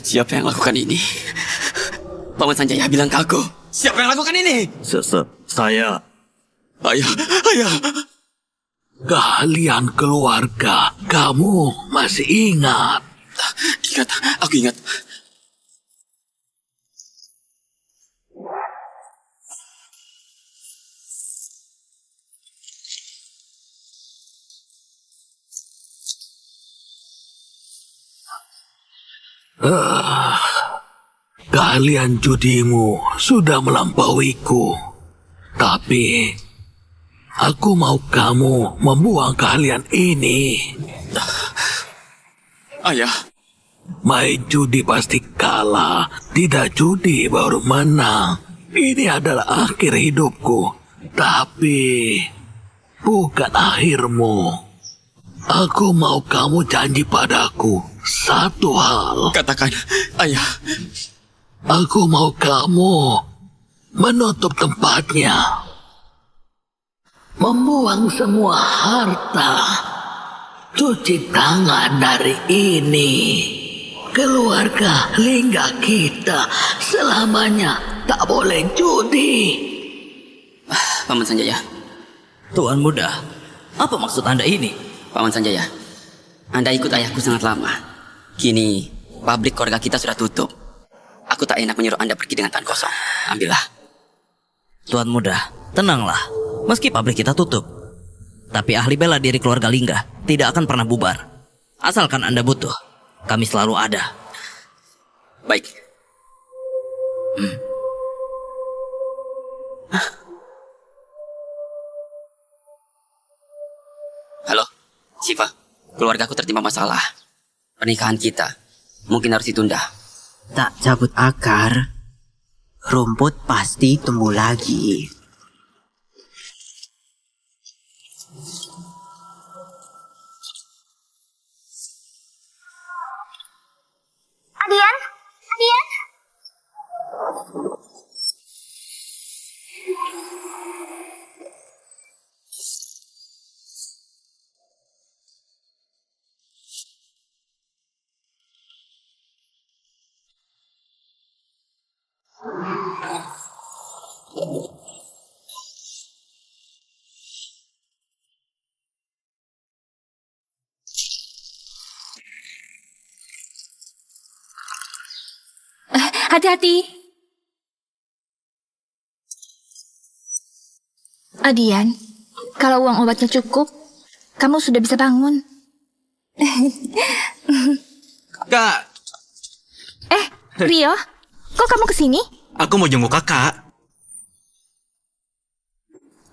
Siapa yang lakukan ini? Paman Sanjaya bilang ke aku. Siapa yang lakukan ini? Saya. Ayah, ayah. Kalian keluarga, kamu masih ingat? Ingat, aku ingat. Kalian judimu sudah melampauiku. Tapi aku mau kamu membuang keahlian ini. Ayah, Main judi pasti kalah, tidak judi baru menang. Ini adalah akhir hidupku, tapi bukan akhirmu. Aku mau kamu janji padaku satu hal. katakan. Ayah, Aku mau kamu menutup tempatnya. Membuang semua harta. Cuci tangan dari ini. Keluarga Lingga kita selamanya tak boleh judi. Paman Sanjaya. Tuan Muda, apa maksud Anda ini? Paman Sanjaya, Anda ikut ayahku sangat lama. Kini, pabrik keluarga kita sudah tutup. Aku tak enak menyuruh Anda pergi dengan tangan kosong. Ambillah. Tuan Muda, tenanglah. Meski pabrik kita tutup, tapi ahli bela diri keluarga Lingga tidak akan pernah bubar. Asalkan Anda butuh, kami selalu ada. Baik. Halo, Siva. Keluargaku tertimpa masalah. Pernikahan kita mungkin harus ditunda. Tak cabut akar, rumput pasti tumbuh lagi. Adian? Adian? Hati-hati. Adian, kalau uang obatnya cukup, kamu sudah bisa bangun. Kak, Rio, kok kamu kesini? aku mau jenguk kakak.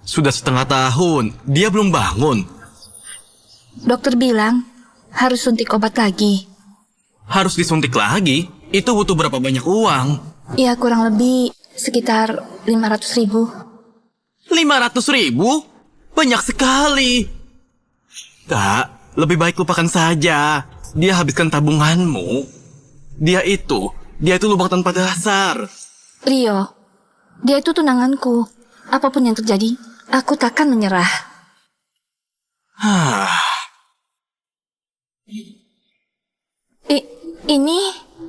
Sudah 1/2 tahun, dia belum bangun. Dokter bilang harus suntik obat lagi. Harus disuntik lagi? Itu butuh berapa banyak uang? Ya kurang lebih sekitar 500.000. 500.000? Banyak sekali. Kak, lebih baik lupakan saja. Dia habiskan tabunganmu. Dia itu lubang tanpa dasar. Rio, dia itu tunanganku. Apapun yang terjadi, aku takkan menyerah.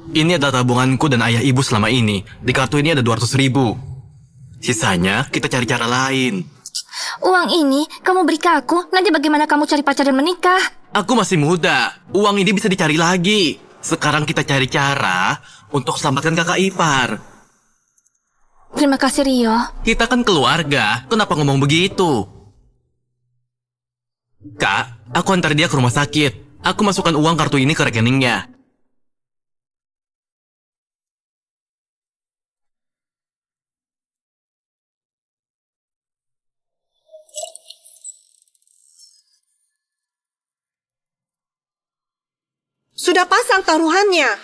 Ini adalah tabunganku dan ayah ibu selama ini. Di kartu ini ada 200.000. Sisanya kita cari cara lain. Uang ini kamu beri ke aku, nanti bagaimana kamu cari pacar dan menikah? Aku masih muda. Uang ini bisa dicari lagi. Sekarang kita cari cara untuk selamatkan kakak ipar. Terima kasih Rio. Kita kan keluarga. Kenapa ngomong begitu? Kak, aku antar dia ke rumah sakit. Aku masukkan uang kartu ini ke rekeningnya. Sudah pasang taruhannya.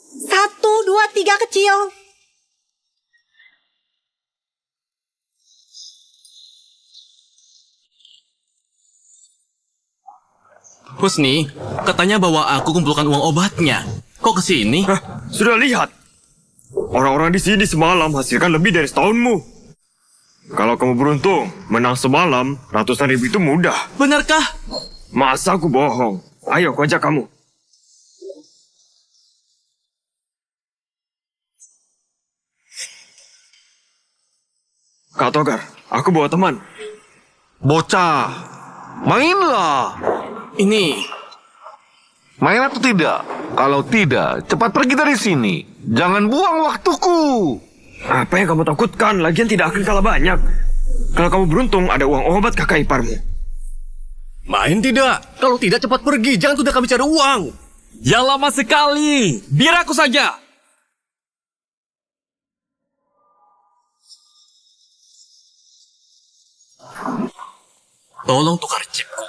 1, 2, 3 kecil. Husni, katanya bawa aku kumpulkan uang obatnya. Kok kesini? Sudah lihat. Orang-orang di sini semalam hasilkan lebih dari setahunmu. Kalau kamu beruntung menang semalam, ratusan ribu itu mudah. Benarkah? Masa aku bohong? Ayo, aku ajak kamu. Kak Togar, aku bawa teman. Bocah, mainlah. Ini, Main atau tidak? Kalau tidak, cepat pergi dari sini. Jangan buang waktuku. Apa yang kamu takutkan? Lagian tidak akan kalah banyak. Kalau kamu beruntung, ada uang obat kakak iparmu. main tidak? Kalau tidak cepat pergi, jangan sudah kami cari uang. Ya lama sekali, biar aku saja. Tolong tukar chipku.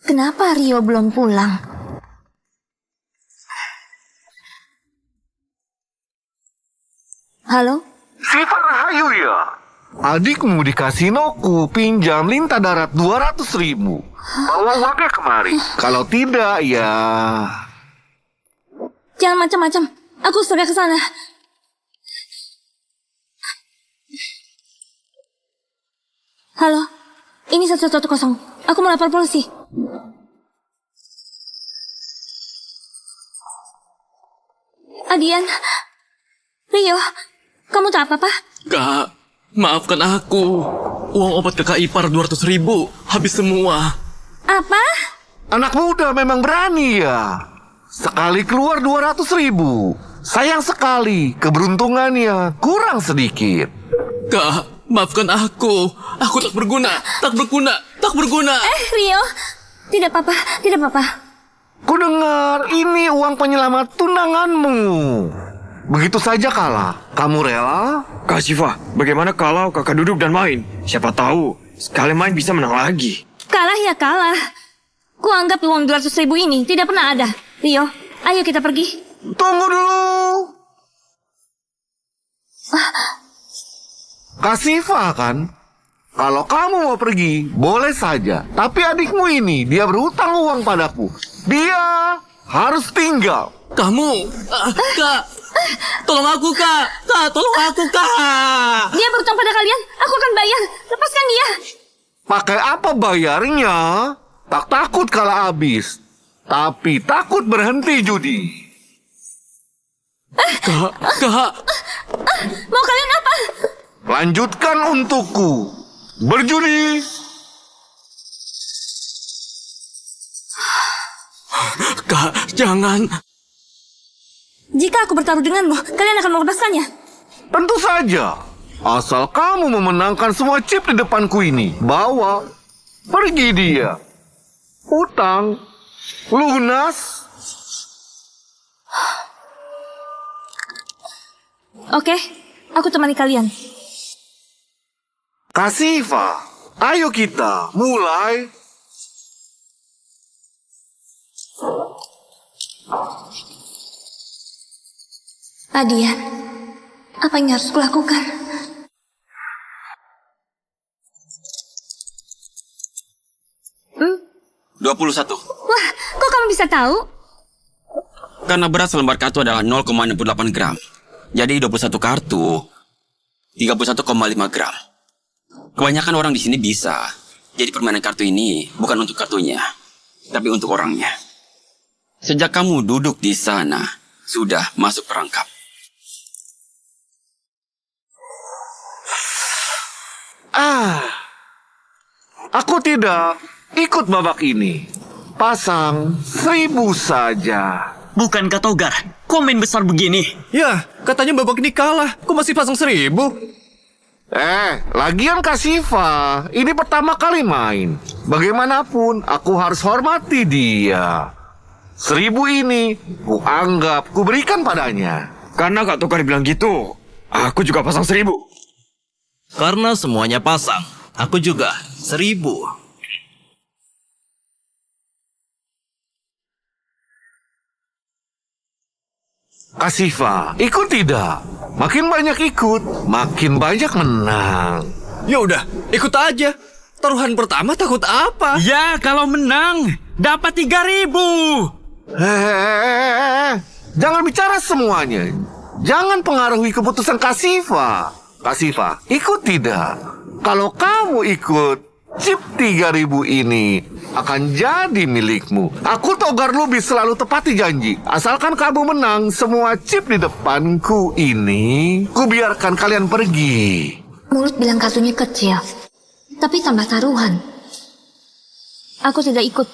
Kenapa Rio belum pulang? Halo? Sifat Rahayu ya? Adikmu di kasinoku pinjam lintah darat 200.000. Bawa uangnya kemari. Kalau tidak, ya... Jangan macam-macam. Aku segera ke sana. Halo? Ini 110. Aku mau lapor polisi. Adian? Rio? Kamu tak apa-apa? Kak, maafkan aku. Uang obat kakak ipar 200.000 habis semua. Apa? Anak muda memang berani ya. Sekali keluar 200.000. Sayang sekali, keberuntungannya kurang sedikit. Kak, maafkan aku. Aku tak berguna, tak berguna, tak berguna. Rio? Tidak apa-apa, tidak apa-apa. Ku dengar ini uang penyelamat tunanganmu. Begitu saja kalah. Kamu rela? Kak Siva, bagaimana kalau kakak duduk dan main? Siapa tahu, sekali main bisa menang lagi. Kalah ya kalah. Ku anggap uang 200.000 ini tidak pernah ada. Rio, ayo kita pergi. Tunggu dulu. Kak Siva kan? Kalau kamu mau pergi, boleh saja. Tapi adikmu ini, dia berhutang uang padaku. Dia harus tinggal. Kamu, Kak, tolong aku, Kak. Kak, tolong aku, Kak. Dia berutang pada kalian. Aku akan bayar. Lepaskan dia. Pakai apa bayarnya? Tak takut kalah habis. Tapi takut berhenti judi. Kak. Mau kalian apa? Lanjutkan untukku. Berjudi. Kak, jangan. Jika aku bertaruh denganmu, kalian akan melepaskannya. Tentu saja. Asal kamu memenangkan semua chip di depanku ini. Bawa. Pergi dia. Utang. Lunas. Oke, aku temani kalian. Kak Siva, ayo kita mulai. Adian, apa yang harus kulakukan? Hmm? 21. Wah, kok kamu bisa tahu? Karena berat selembar kartu adalah 0,68 gram. Jadi 21 kartu 31,5 gram. Kebanyakan orang di sini bisa. Jadi permainan kartu ini bukan untuk kartunya, tapi untuk orangnya. Sejak kamu duduk di sana, sudah masuk perangkap. Aku tidak ikut babak ini. Pasang 1.000 saja. Bukan Kak Togar, komen besar begini. Ya, katanya babak ini kalah. Kok masih pasang 1.000? Lagian Kak Siva, ini pertama kali main. Bagaimanapun, aku harus hormati dia. 1.000 ini, ku anggap, ku berikan padanya. Karena Kak Togar bilang gitu, aku juga pasang 1.000. Karena semuanya pasang, aku juga 1.000. Kak Siva, ikut tidak? Makin banyak ikut, makin banyak menang. Ya udah, ikut aja. Taruhan pertama takut apa? Ya, kalau menang, dapat 3.000. Jangan bicara semuanya. Jangan pengaruhi keputusan Kak Siva. Kak Siva, ikut tidak? Kalau kamu ikut, chip 3.000 ini akan jadi milikmu. Aku Togar Lubi selalu tepati janji. Asalkan kamu menang semua chip di depanku ini, ku biarkan kalian pergi. Mulut bilang kartunya kecil, tapi tambah taruhan. Aku tidak ikut.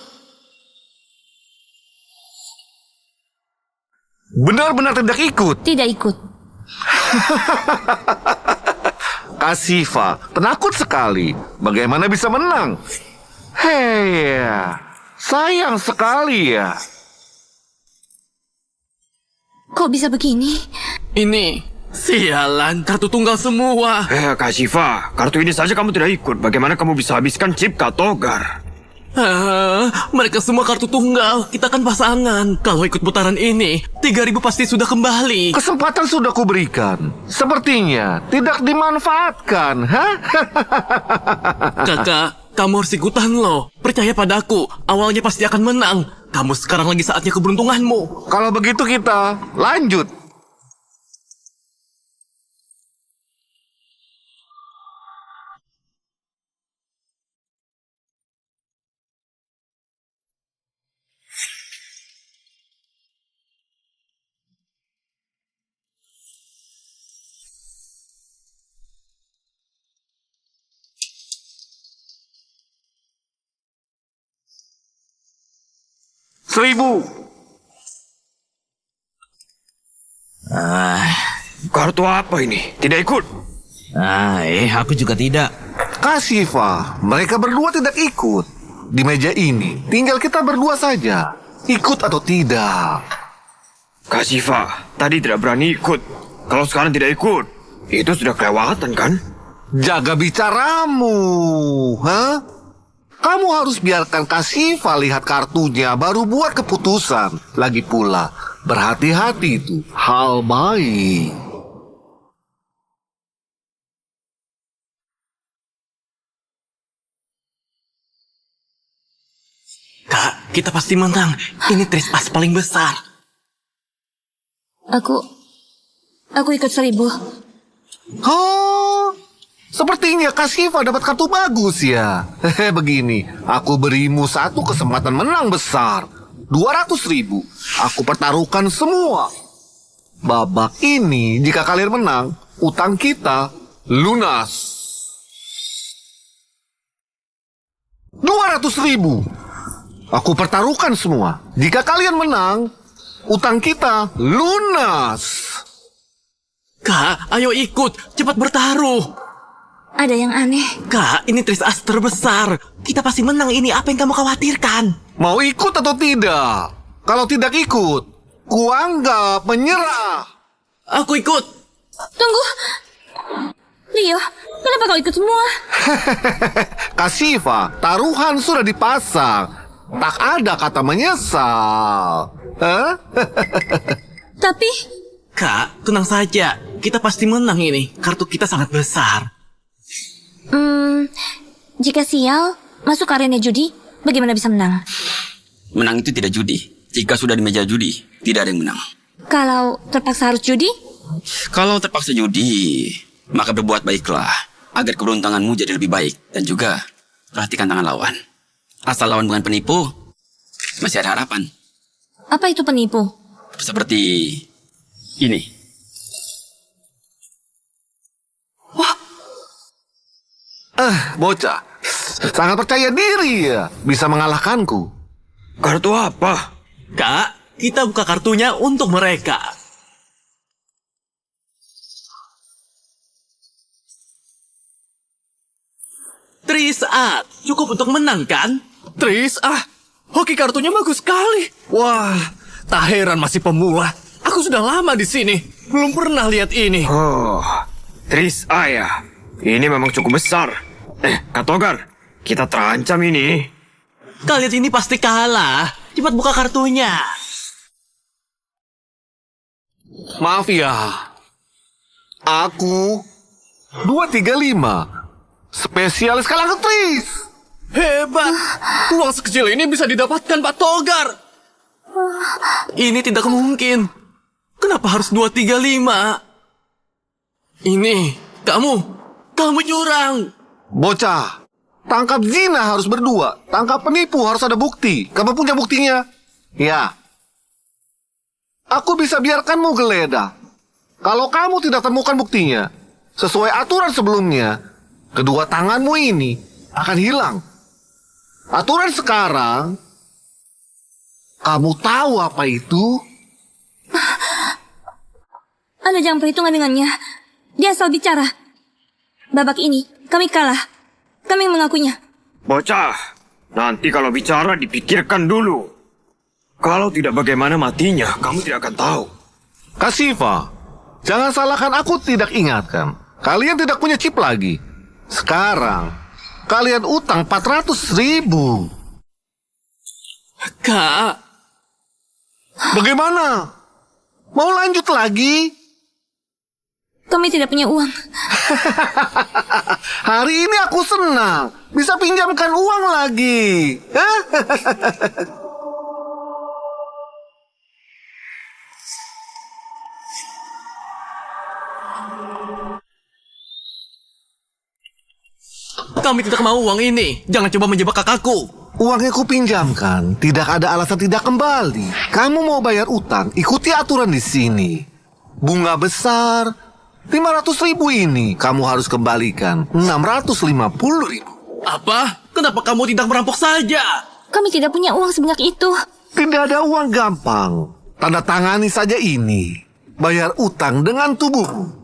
Benar-benar tidak ikut. Tidak ikut. Kak Siva, penakut sekali. Bagaimana bisa menang? Hei, sayang sekali ya. Kok bisa begini? Ini, sialan, kartu tunggal semua. Kak Siva, kartu ini saja kamu tidak ikut. Bagaimana kamu bisa habiskan chip Kak Togar? Mereka semua kartu tunggal. Kita kan pasangan. Kalau ikut putaran ini, 3.000 pasti sudah kembali. Kesempatan sudah kuberikan. Sepertinya tidak dimanfaatkan, hah? Kakak, kamu harus ikutan loh. Percaya padaku, awalnya pasti akan menang. Kamu sekarang lagi saatnya keberuntunganmu. Kalau begitu kita lanjut. Seribu. Kartu apa ini? Tidak ikut. Aku juga tidak. Kak Siva, mereka berdua tidak ikut. Di meja ini, tinggal kita berdua saja. Ikut atau tidak? Kak Siva, tadi tidak berani ikut. Kalau sekarang tidak ikut, itu sudah kelewatan kan? Jaga bicaramu, hah? Kamu harus biarkan Kak Siva lihat kartunya, baru buat keputusan. Lagi pula, berhati-hati itu hal baik. Kak, kita pasti menang. Ini tris as paling besar. Aku ikut 1.000. Oh, sepertinya Kak Siva dapat kartu bagus ya. Hehe, begini, aku berimu satu kesempatan menang besar. 200.000. Aku pertaruhkan semua. Babak ini, jika kalian menang, utang kita lunas. 200.000. Aku pertaruhkan semua. Jika kalian menang, utang kita lunas. Kak, ayo ikut. Cepat bertaruh. Ada yang aneh. Kak, ini tris as terbesar. Kita pasti menang ini. Apa yang kamu khawatirkan? Mau ikut atau tidak? Kalau tidak ikut, kuanggap menyerah. Aku ikut. Tunggu. Rio, kenapa kau ikut semua? Kak Siva, taruhan sudah dipasang. Tak ada kata menyesal. Hah? Tapi... Kak, tenang saja. Kita pasti menang ini. Kartu kita sangat besar. Jika sial masuk arena judi, bagaimana bisa menang? Menang itu tidak judi. Jika sudah di meja judi, tidak ada yang menang. Kalau terpaksa harus judi? Kalau terpaksa judi, maka berbuat baiklah agar keberuntunganmu jadi lebih baik. Dan juga perhatikan tangan lawan. Asal lawan bukan penipu, masih ada harapan. Apa itu penipu? Seperti ini. Bocah, sangat percaya diri ya, bisa mengalahkanku. Kartu apa? Kak, kita buka kartunya untuk mereka. Tris A, cukup untuk menang kan? Tris, hoki kartunya bagus sekali. Wah, tak heran masih pemula. Aku sudah lama di sini, belum pernah lihat ini. Oh, tris A ya. Ini memang cukup besar. Kak Togar, kita terancam ini. Kalian ini pasti kalah. Cepat buka kartunya. Maaf ya. Aku 235. Spesialis kalangan tris. Hebat, uang sekecil ini bisa didapatkan Pak Togar. Ini tidak mungkin. Kenapa harus 235? Ini Kamu curang. Bocah, tangkap zina harus berdua. Tangkap penipu harus ada bukti. Kamu punya buktinya? Ya. Aku bisa biarkanmu geledah. Kalau kamu tidak temukan buktinya, sesuai aturan sebelumnya, kedua tanganmu ini akan hilang. Aturan sekarang, kamu tahu apa itu? Anda jangan perhitungan dengannya. Dia asal bicara. Babak ini, kami kalah. Kami yang mengakuinya. Bocah, nanti kalau bicara dipikirkan dulu. Kalau tidak bagaimana matinya, kamu tidak akan tahu. Kasifa, jangan salahkan aku tidak ingatkan. Kalian tidak punya chip lagi. Sekarang, kalian utang 400.000. Kak, Bagaimana? Mau lanjut lagi? Kami tidak punya uang. Hari ini aku senang. Bisa pinjamkan uang lagi. kami tidak mau uang ini. Jangan coba menjebak kakakku. Uangnya ku pinjamkan. Tidak ada alasan tidak kembali. Kamu mau bayar utang, ikuti aturan di sini. Bunga besar 500.000 ini kamu harus kembalikan 650.000. Apa? Kenapa kamu tidak merampok saja? Kami tidak punya uang sebanyak itu. Tidak ada uang gampang. Tanda tangani saja ini. Bayar utang dengan tubuhmu.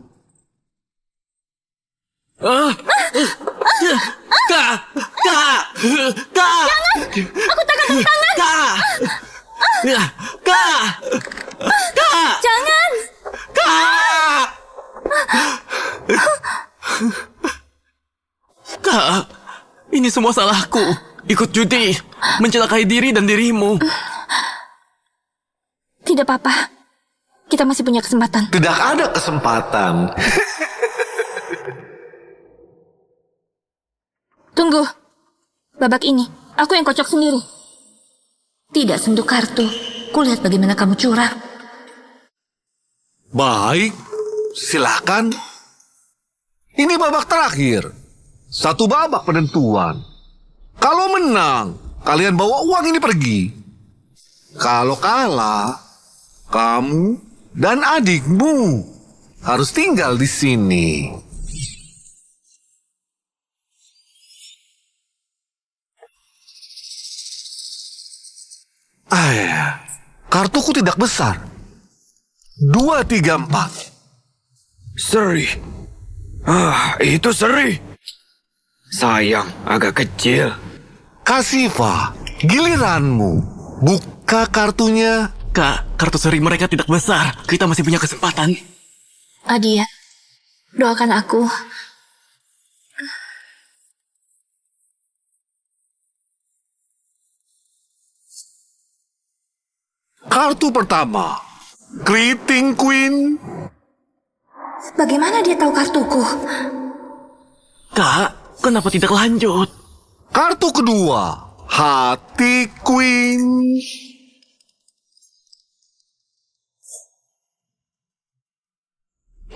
Kak! Jangan! Aku takkan tangan! Kak! Jangan! Kak, ini semua salahku. Ikut judi, mencelakai diri dan dirimu. Tidak apa-apa. Kita masih punya kesempatan. Tidak ada kesempatan. Tunggu. Babak ini, aku yang kocok sendiri. Tidak sentuh kartu. Kulihat bagaimana kamu curang. Baik, silakan. Ini babak terakhir. Satu babak penentuan. Kalau menang, kalian bawa uang ini pergi. Kalau kalah, kamu dan adikmu harus tinggal di sini. Kartuku tidak besar. 2, 3, 4. Seri. Itu seri. Sayang, agak kecil. Kasifa, giliranmu. Buka kartunya. Kak, kartu seri mereka tidak besar. Kita masih punya kesempatan. Adia, doakan aku. Kartu pertama, Greeting Queen. Bagaimana dia tahu kartuku? Kak, kenapa tidak lanjut? Kartu kedua, Hati Queen.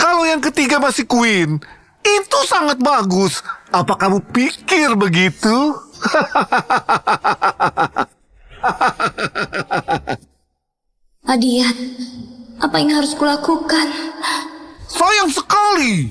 Kalau yang ketiga masih Queen, itu sangat bagus. Apa kamu pikir begitu? Adian, apa yang harus kulakukan? Sayang sekali.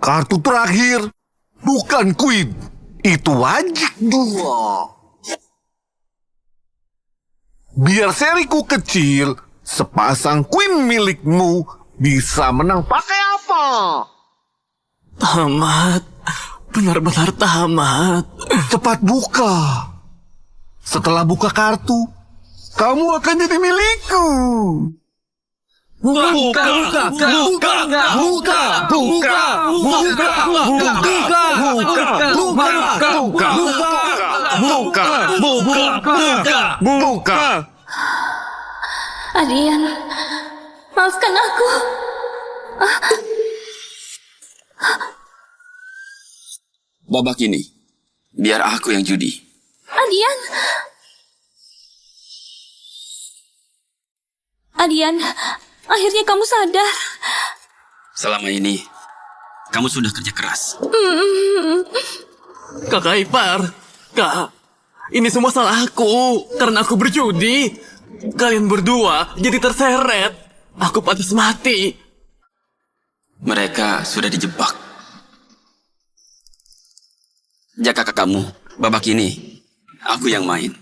Kartu terakhir bukan Queen. Itu wajib 2. Biar seriku kecil, sepasang Queen milikmu bisa menang pakai apa? Tamat. Benar-benar tamat. Cepat buka. Setelah buka kartu, kamu akan jadi milikku. Buka, buka, buka, buka, buka, buka, buka, Buka. Adian, maafkan aku. Babak ini, biar aku yang judi. Adian. Adian, akhirnya kamu sadar. Selama ini, kamu sudah kerja keras. Kakak ipar, Kak, ini semua salah aku karena aku berjudi. Kalian berdua jadi terseret. Aku pantas mati. Mereka sudah dijebak. Jaga kakak kamu, babak ini aku yang main.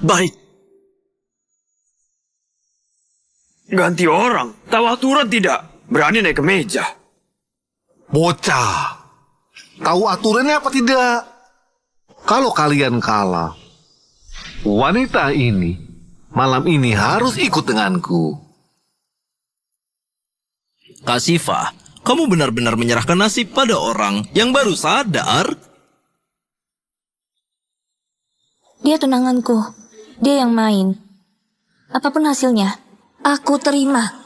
Baik. Ganti orang. Tahu aturan tidak? Berani naik ke meja. Bocah, tahu aturannya apa tidak? Kalau kalian kalah, wanita ini malam ini harus ikut denganku. Kak Siva, kamu benar-benar menyerahkan nasib pada orang yang baru sadar? Dia tunanganku. Dia yang main. Apapun hasilnya, aku terima.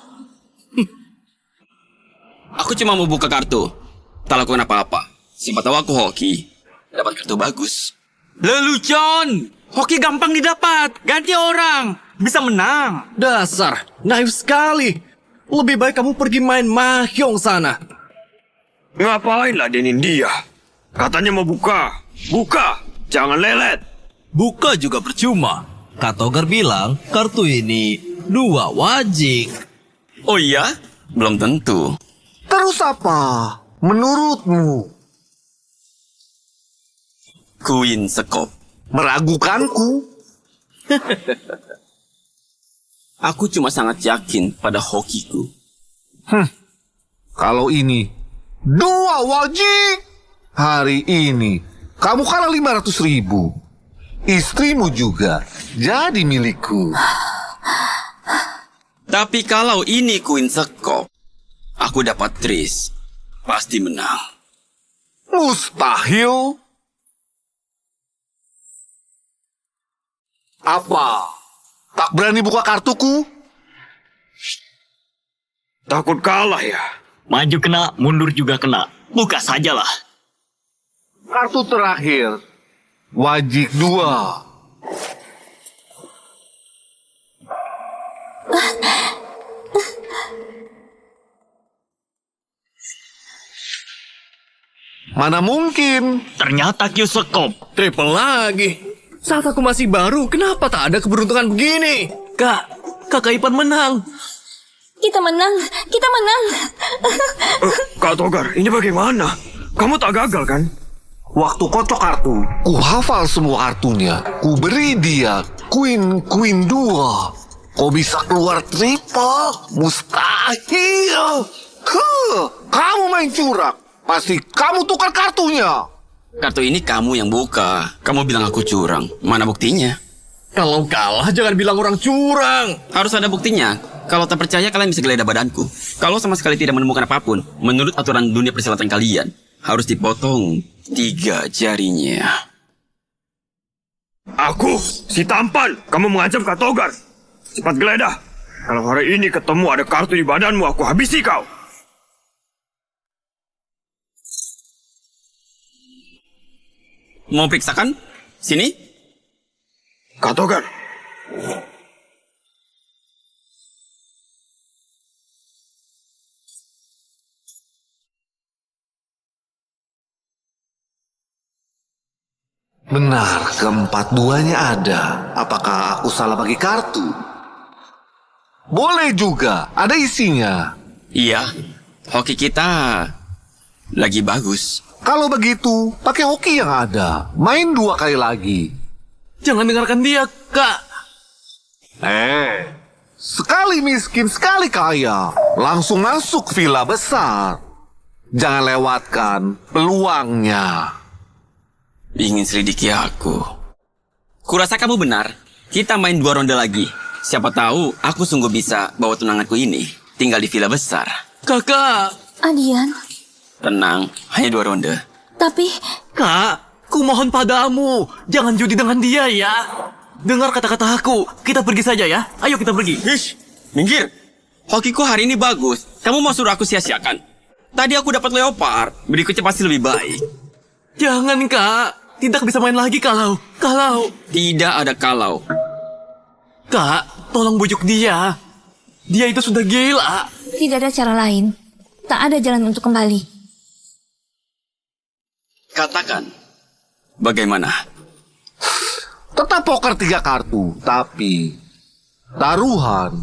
Aku cuma mau buka kartu. Tak lakukan apa-apa. Siapa tahu aku hoki. Dapat kartu bagus. Lelucon! Hoki gampang didapat. Ganti orang. Bisa menang. Dasar, naif sekali. Lebih baik kamu pergi main mahjong sana. Ngapain ladenin dia? Katanya mau buka. Buka. Jangan lelet. Buka juga percuma. Kak Togar bilang kartu ini 2 wajik. Oh iya? Belum tentu. Terus apa? Menurutmu? Queen Sekop. Meragukanku? Aku cuma sangat yakin pada hokiku. Kalau ini 2 wajik. Hari ini kamu kalah 500.000. Istrimu juga jadi milikku. Tapi kalau ini Queen Sekop, aku dapat Tris. Pasti menang. Mustahil. Apa? Tak berani buka kartuku? Takut kalah ya? Maju kena, mundur juga kena. Buka sajalah. Kartu terakhir. Wajik 2. Mana mungkin? Ternyata Q Sekop. Triple lagi. Saat aku masih baru, kenapa tak ada keberuntungan begini? Kak, kakak Ipan menang. Kita menang. Kita menang. Kak Togar, ini bagaimana? Kamu tak gagal kan? Waktu kocok kartu, ku hafal semua kartunya. Ku beri dia Queen 2. Kau bisa keluar triple? Mustahil. Kamu main curang. Pasti kamu tukar kartunya. Kartu ini kamu yang buka. Kamu bilang aku curang. Mana buktinya? Kalau kalah jangan bilang orang curang. Harus ada buktinya. Kalau tak percaya kalian bisa geledah badanku. Kalau sama sekali tidak menemukan apapun, menurut aturan dunia persilatan kalian, harus dipotong 3 jarinya. Aku, si tampan, kamu mengancam Kak Togar. Cepat geledah. Kalau hari ini ketemu ada kartu di badanmu, aku habisi kau. Mau periksakan? Sini. Kak Togar. Benar, keempat-duanya ada. Apakah aku salah bagi kartu? Boleh juga, ada isinya. Iya, hoki kita lagi bagus. Kalau begitu, pakai hoki yang ada. Main 2 kali lagi. Jangan dengarkan dia, Kak. Sekali miskin, sekali kaya. Langsung masuk villa besar. Jangan lewatkan peluangnya. Ingin selidiki aku. Kurasa kamu benar. Kita main 2 ronde lagi. Siapa tahu aku sungguh bisa bawa tunanganku ini tinggal di villa besar. Kakak. Adian, Tenang, hanya 2 ronde. tapi Kak, ku mohon padamu. Jangan judi dengan dia ya. Dengar kata-kata aku. Kita pergi saja ya. Ayo kita pergi. Hish, minggir. Hokiku hari ini bagus. Kamu mau suruh aku sia-siakan? Tadi aku dapat leopard. Berikutnya pasti lebih baik. Jangan, Kak. Tidak bisa main lagi kalau. Tidak ada kalau. Kak, tolong bujuk dia. Dia itu sudah gila. Tidak ada cara lain. Tak ada jalan untuk kembali. Katakan, bagaimana? Tetap poker 3 kartu, tapi taruhan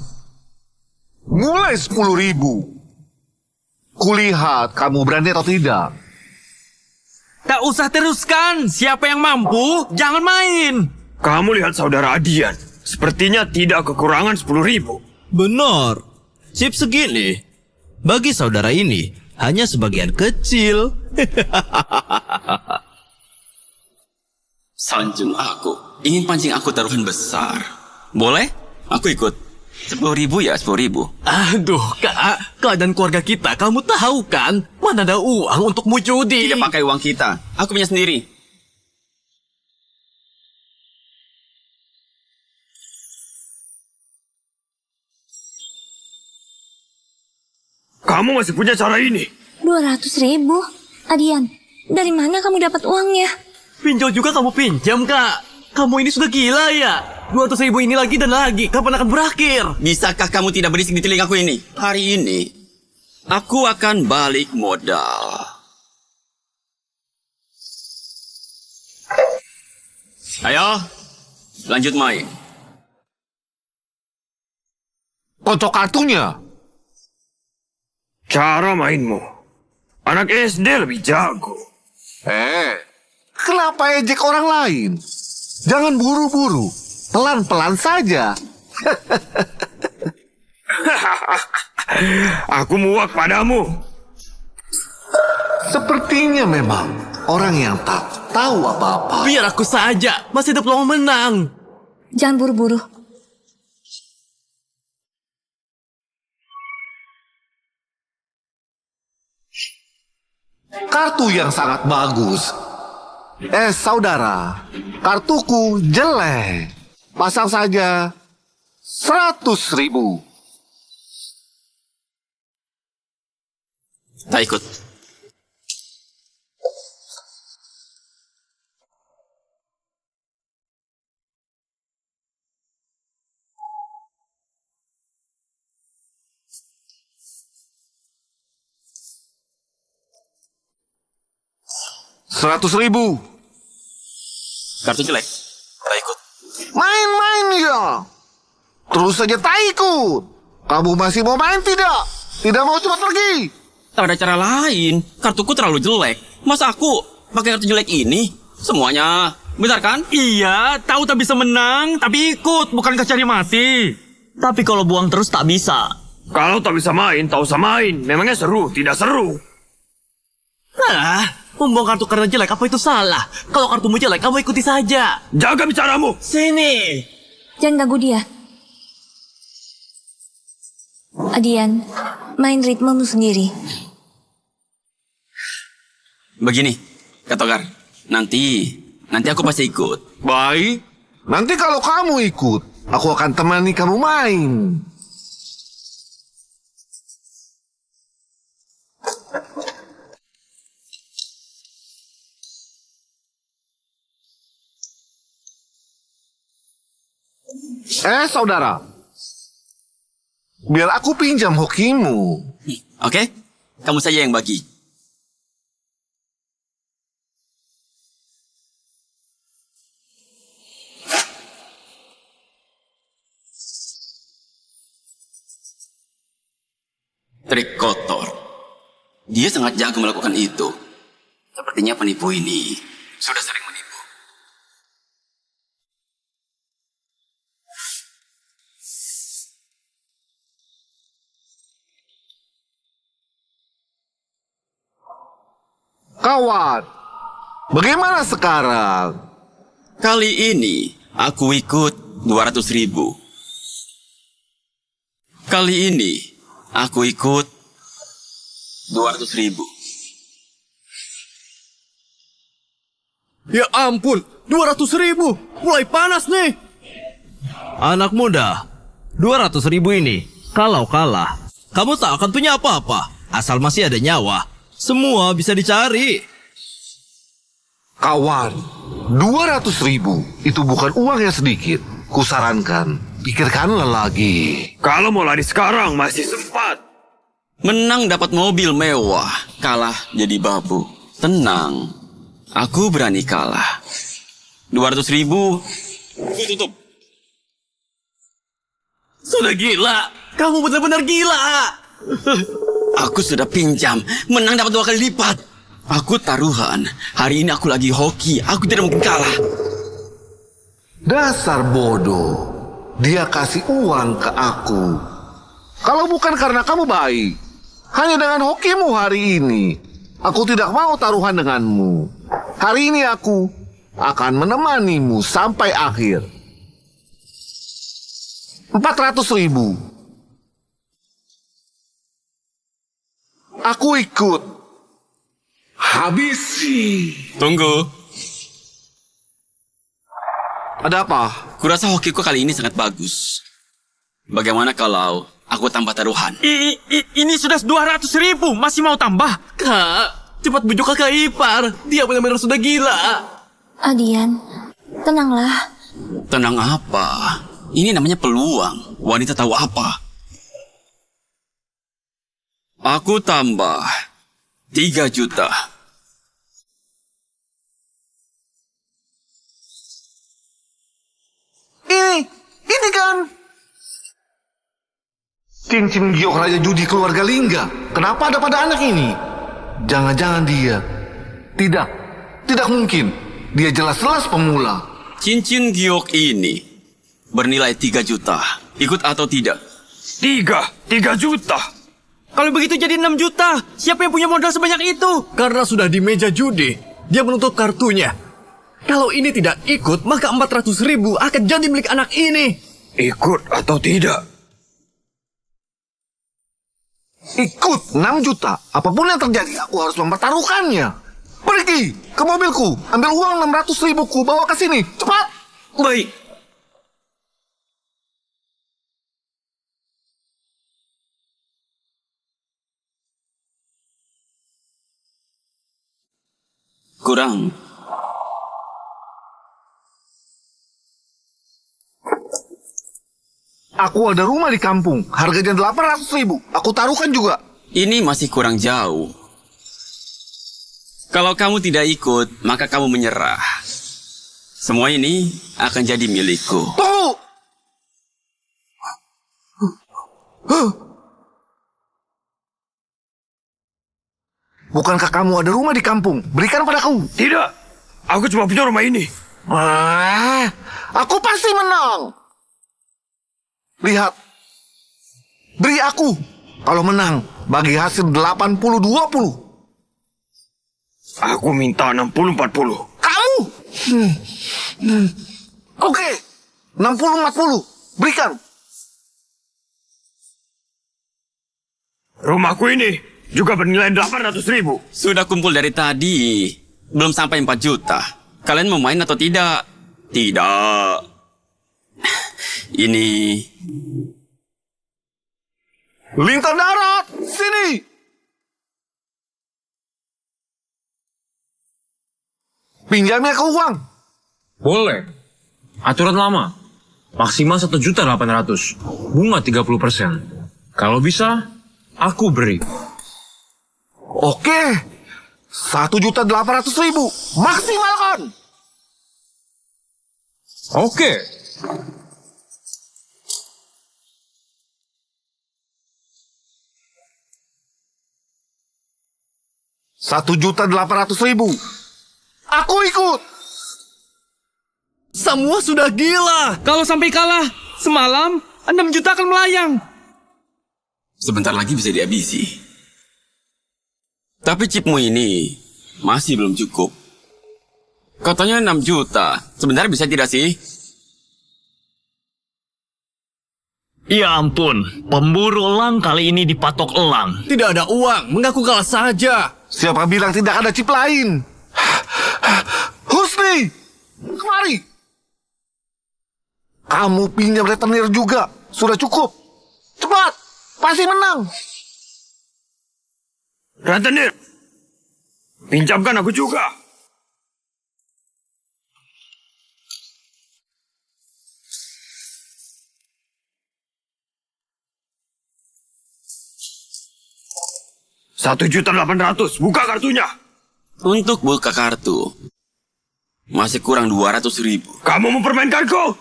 mulai 10.000. Kulihat kamu berani atau tidak. Tak usah teruskan. Siapa yang mampu, jangan main. Kamu lihat saudara Adian. Sepertinya tidak kekurangan 10.000. Benar. Chip segini. Bagi saudara ini, hanya sebagian kecil. Sanjung aku. Ingin pancing aku taruhan besar. Boleh? Aku ikut. 10.000 ya, 10.000. Aduh, Kak. Keadaan keluarga kita, kamu tahu kan? Mana ada uang untuk judi. Tidak pakai uang kita. Aku punya sendiri. Kamu masih punya cara ini? 200.000. Adian, dari mana kamu dapat uangnya? Pinjol juga kamu pinjam, Kak. Kamu ini sudah gila ya? 200.000 ini lagi dan lagi. Kapan akan berakhir? Bisakah kamu tidak berisik di telingaku ini? Hari ini, aku akan balik modal. Ayo, lanjut main. Kocok kartunya. Cara mainmu. Anak SD lebih jago. Kenapa ejek orang lain? Jangan buru-buru. Pelan-pelan saja. Aku muak padamu. Sepertinya memang orang yang tak tahu apa-apa. Biar aku saja. Masih ada peluang menang. Jangan buru-buru. Kartu yang sangat bagus. Saudara, kartuku jelek. Pasang saja 100.000. Tak ikut. $100.000. Kartu jelek. Tak ikut. Main-main ya. Terus saja tak ikut. Kamu masih mau main tidak? Tidak mau cepat pergi. Tak ada cara lain. Kartuku terlalu jelek. Masa aku pakai kartu jelek ini? Semuanya. Benar kan? Iya, tahu tak bisa menang, tapi ikut, bukankah cari mati? Tapi kalau buang terus tak bisa. Kalau tak bisa main, tak usah main. Memangnya seru, tidak seru. Membuang kartu karena jelek, apa itu salah? Kalau kartumu jelek, kamu ikuti saja. Jaga bicaramu. Sini. Jangan ganggu dia. Adian, main ritmemu sendiri. Begini, Kak Togar. Nanti aku pasti ikut. Baik. Nanti kalau kamu ikut, aku akan temani kamu main. Saudara. Biar aku pinjam hokimu. Oke? Kamu saja yang bagi. Trik kotor. Dia sangat jago melakukan itu. Sepertinya penipu ini sudah sering menipu. Kawan, bagaimana sekarang? Kali ini aku ikut 200.000. Kali ini aku ikut 200.000. Ya ampun, 200.000. Mulai panas nih. Anak muda, 200.000 ini, kalau kalah, kamu tak akan punya apa-apa. Asal masih ada nyawa, semua bisa dicari. Kawan, 200.000 itu bukan uang yang sedikit. Kusarankan, pikirkanlah lagi. Kalau mau lari sekarang masih sempat. Menang dapat mobil mewah, kalah jadi babu. Tenang, aku berani kalah. 200.000, aku tutup. Sudah gila. Kamu benar-benar gila. Aku sudah pinjam, menang dapat 2 kali lipat. Aku taruhan, hari ini aku lagi hoki, aku tidak mungkin kalah. Dasar bodoh. Dia kasih uang ke aku. Kalau bukan karena kamu baik, hanya dengan hokimu hari ini, aku tidak mau taruhan denganmu. Hari ini aku akan menemanimu sampai akhir. 400.000. Aku ikut. Habisi. Tunggu. Ada apa? Kurasa hokiku kali ini sangat bagus. Bagaimana kalau aku tambah taruhan? Ini sudah 200.000, masih mau tambah? Kak, cepat bujuk kakak ipar. Dia benar-benar sudah gila. Adian, tenanglah. Tenang apa? Ini namanya peluang. Wanita tahu apa? Aku tambah 3 juta. Ini kan cincin giok Raja Judi keluarga Lingga. Kenapa ada pada anak ini? Jangan-jangan dia. Tidak mungkin. Dia jelas-jelas pemula. Cincin giok ini bernilai 3 juta. Ikut atau tidak? 3 juta. Kalau begitu jadi 6 juta. Siapa yang punya modal sebanyak itu? Karena sudah di meja judi, dia menutup kartunya. Kalau ini tidak ikut, maka 400.000 akan jadi milik anak ini. Ikut atau tidak? Ikut 6 juta. Apapun yang terjadi, aku harus mempertaruhkannya. Pergi ke mobilku. Ambil uang 600.000 ku. Bawa ke sini. Cepat. Baik. Kurang. Aku ada rumah di kampung. Harganya 800.000. Aku taruhkan juga. Ini masih kurang jauh. Kalau kamu tidak ikut, maka kamu menyerah. Semua ini akan jadi milikku. Tunggu. Bukankah kamu ada rumah di kampung? Berikan padaku. Tidak. Aku cuma punya rumah ini. Aku pasti menang. Lihat. Beri aku. Kalau menang, bagi hasil 80-20. Aku minta 60-40. Kamu? Oke. 60-40. Berikan. Rumahku ini juga bernilai 800.000. Sudah kumpul dari tadi. Belum sampai 4 juta. Kalian mau main atau tidak? Tidak. Ini... Lintang darat. Sini. Pinjamnya ke uang. Boleh. Aturan lama. Maksimal 1.800.000. Bunga 30%. Kalau bisa, aku beri. Oke. 1.800.000. Maksimalkan. Oke. $1.800.000. Aku ikut. Semua sudah gila. Kalau sampai kalah, semalam 6 juta akan melayang. Sebentar lagi bisa dihabisi. Tapi chipmu ini masih belum cukup. Katanya 6 juta. Sebentar bisa tidak sih? Ya ampun, pemburu elang kali ini dipatok elang. Tidak ada uang, mengaku kalah saja. Siapa bilang tidak ada chip lain? Husni, kemari. Kamu pinjam retenir juga. Sudah cukup. Cepat, pasti menang. Rentenir, pinjamkan aku juga. 1.800.000. Buka kartunya. Untuk buka kartu, masih kurang 200.000. Kamu mempermainkanku.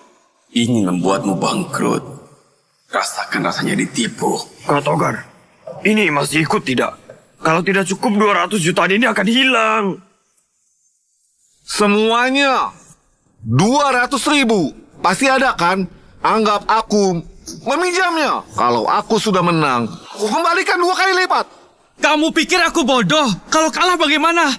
Ingin membuatmu bangkrut. Rasakan rasanya ditipu. Kak Togar, ini masih ikut tidak? Kalau tidak cukup 200 jutaan ini akan hilang. Semuanya 200.000. Pasti ada kan? Anggap aku meminjamnya. Kalau aku sudah menang, aku kembalikan 2 kali lipat. Kamu pikir aku bodoh? Kalau kalah bagaimana?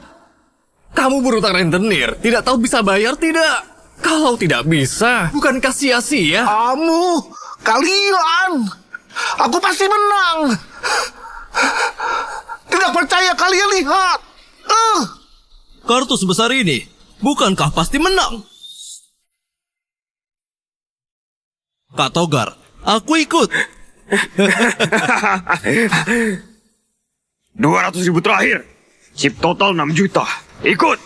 Kamu berutang rentenir, tidak tahu bisa bayar tidak? Kalau tidak bisa, bukankah sia-sia? Kalian, aku pasti menang. Tidak percaya, kalian lihat. Kartu sebesar ini, bukankah pasti menang? Kak Togar, aku ikut. 200.000 terakhir. Chip total 6 juta. Ikut.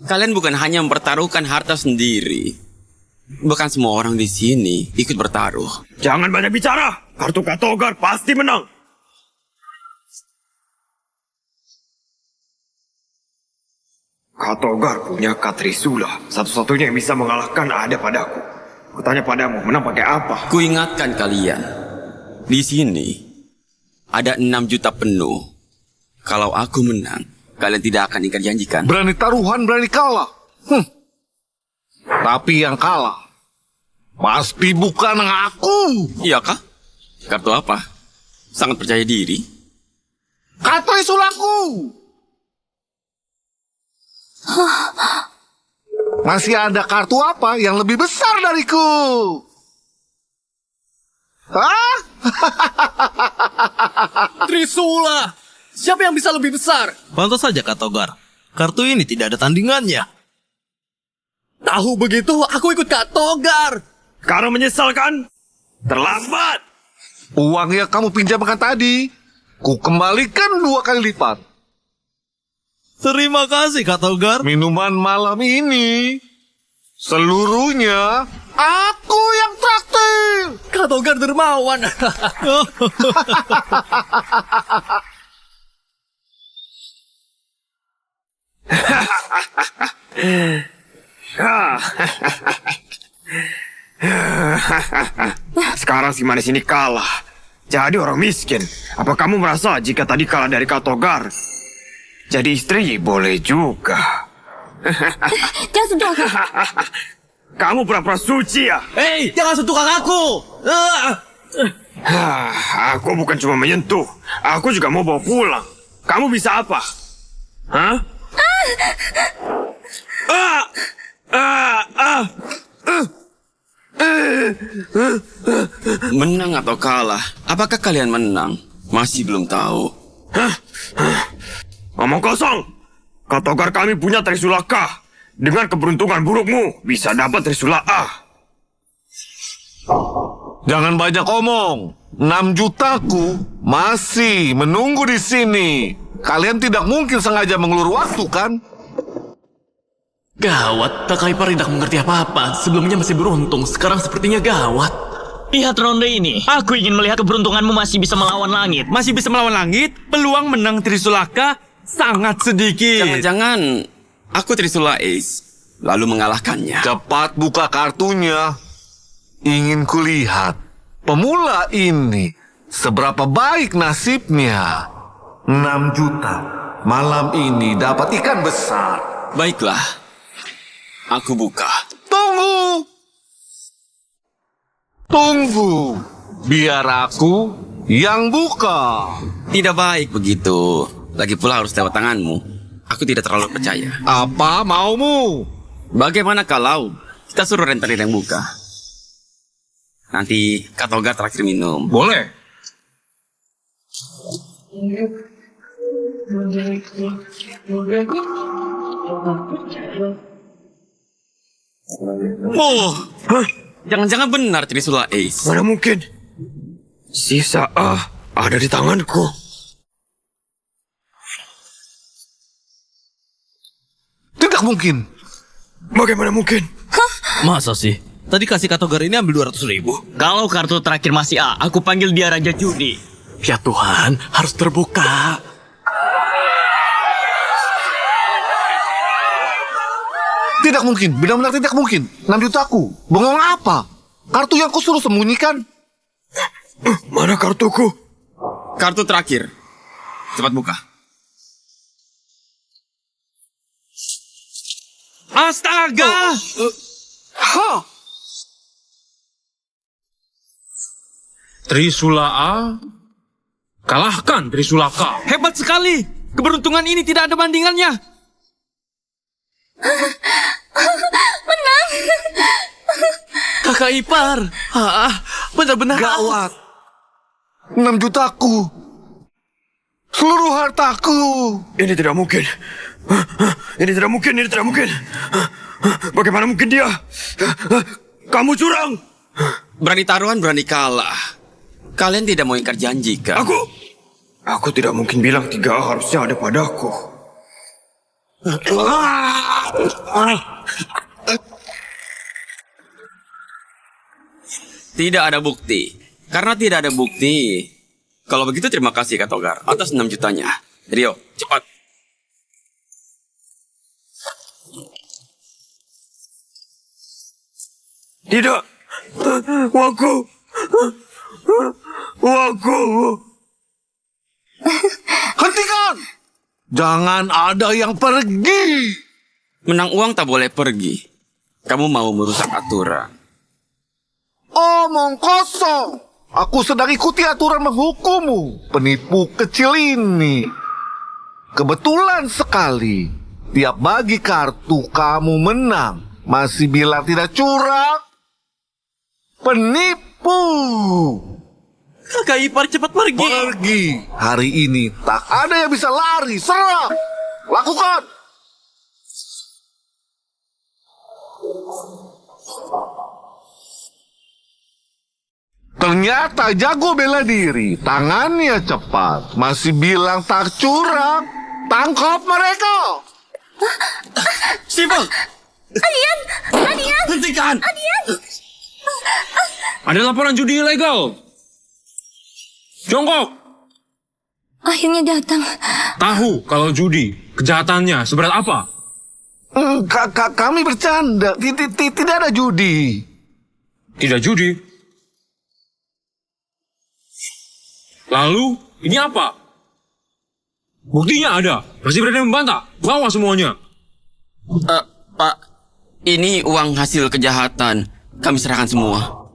Kalian bukan hanya mempertaruhkan harta sendiri. Bahkan semua orang di sini ikut bertaruh. Jangan banyak bicara. Kartu Kak Togar pasti menang. Kak Togar punya Katrisula. Satu-satunya yang bisa mengalahkan ada padaku. Kutanya padamu, menang pakai apa? Kuingatkan kalian, di sini ada 6 juta penuh. Kalau aku menang, kalian tidak akan ingkar janjikan. Berani taruhan, berani kalah. Tapi yang kalah pasti bukan aku. Iya kah? Kartu apa? Sangat percaya diri. Katrisulaku. Masih ada kartu apa yang lebih besar dariku? Hah? Trisula! Siapa yang bisa lebih besar? Pantas saja Kak Togar. Kartu ini tidak ada tandingannya. Tahu begitu, aku ikut Kak Togar. Karena menyesal kan? Terlambat. Uang yang kamu pinjamkan tadi, ku kembalikan 2 kali lipat. Terima kasih Kak Togar. Minuman malam ini seluruhnya aku yang traktir. Kak Togar dermawan. Sekarang si manis ini kalah. Jadi orang miskin. Apa kamu merasa jika tadi kalah dari Kak Togar, jadi istri boleh juga? Jangan sentuh aku. Kamu pura-pura suci ya? Hei, jangan sentuh kakakku. Aku bukan cuma menyentuh. Aku juga mau bawa pulang. Kamu bisa apa? Hah? Menang atau kalah? Apakah kalian menang? Masih belum tahu. Ngomong kosong. Kak Togar kami punya Trisula K. Dengan keberuntungan burukmu, bisa dapat Trisula A. Jangan banyak omong. 6 jutaku masih menunggu di sini. Kalian tidak mungkin sengaja mengulur waktu, kan? Gawat, Kak Kaipar tidak mengerti apa-apa. Sebelumnya masih beruntung, sekarang sepertinya gawat. Lihat ronde ini. Aku ingin melihat keberuntunganmu masih bisa melawan langit. Masih bisa melawan langit? Peluang menang Trisulaka sangat sedikit. Jangan-jangan aku Trisula Ace, lalu mengalahkannya. Cepat buka kartunya. Ingin kulihat pemula ini seberapa baik nasibnya. 6 juta malam ini dapat ikan besar. Baiklah, aku buka. Tunggu, biar aku yang buka. Tidak baik begitu. Lagi pula harus lewat tanganmu. Aku tidak terlalu percaya. Apa maumu? Bagaimana kalau kita suruh rentenir yang buka? Nanti Kak Togar traktir minum. Boleh. Oh, jangan-jangan benar Trisula Ace. Mana mungkin? Sisa A ada di tanganku. Tidak mungkin. Bagaimana mungkin? Masa sih? Tadi kasih Katogar ini ambil 200.000. Kalau kartu terakhir masih A, aku panggil dia Raja Judi. Ya Tuhan, harus terbuka. Tidak mungkin, benar-benar tidak mungkin. 6 jutaku. Bengong apa? Kartu yang kusuruh sembunyikan. Mana kartuku? Kartu terakhir. Cepat buka. Astaga! Trisula A kalahkan Trisula K. Hebat sekali! Keberuntungan ini tidak ada bandingannya. Kakak ipar. Benar-benar Gawat. 6 jutaku. Seluruh hartaku. Ini tidak mungkin. Ini tidak mungkin, ini tidak mungkin. Bagaimana mungkin dia? Kamu curang. Berani taruhan, berani kalah. Kalian tidak mau ingkar janji, kan? Aku tidak mungkin bilang 3A harusnya ada padaku. Tidak ada bukti. Karena tidak ada bukti. Kalau begitu terima kasih Katogar atas 6 jutanya. Rio, cepat. Tidak. Uangku. Uangku. Hentikan! Jangan ada yang pergi. Menang uang tak boleh pergi. Kamu mau merusak aturan. Omong kosong. Aku sedang ikuti aturan menghukummu. Penipu kecil ini. Kebetulan sekali. Tiap bagi kartu kamu menang. Masih bilang tidak curang. Penipu. Kakak ipar cepat pergi. Pergi. Hari ini tak ada yang bisa lari. Serang. Lakukan. Ternyata jago bela diri. Tangannya cepat. Masih bilang tak curang. Tangkap mereka. Sibel. Adian! Adian! Hentikan. Adian! Ada laporan judi ilegal. Jongkok. Akhirnya datang. Tahu kalau judi kejahatannya seberat apa? Kami bercanda. Tidak ada judi. Tidak judi. Lalu ini apa? Buktinya ada. Masih berani membantah? Bawa semuanya. Pak, ini uang hasil kejahatan. Kami serahkan semua.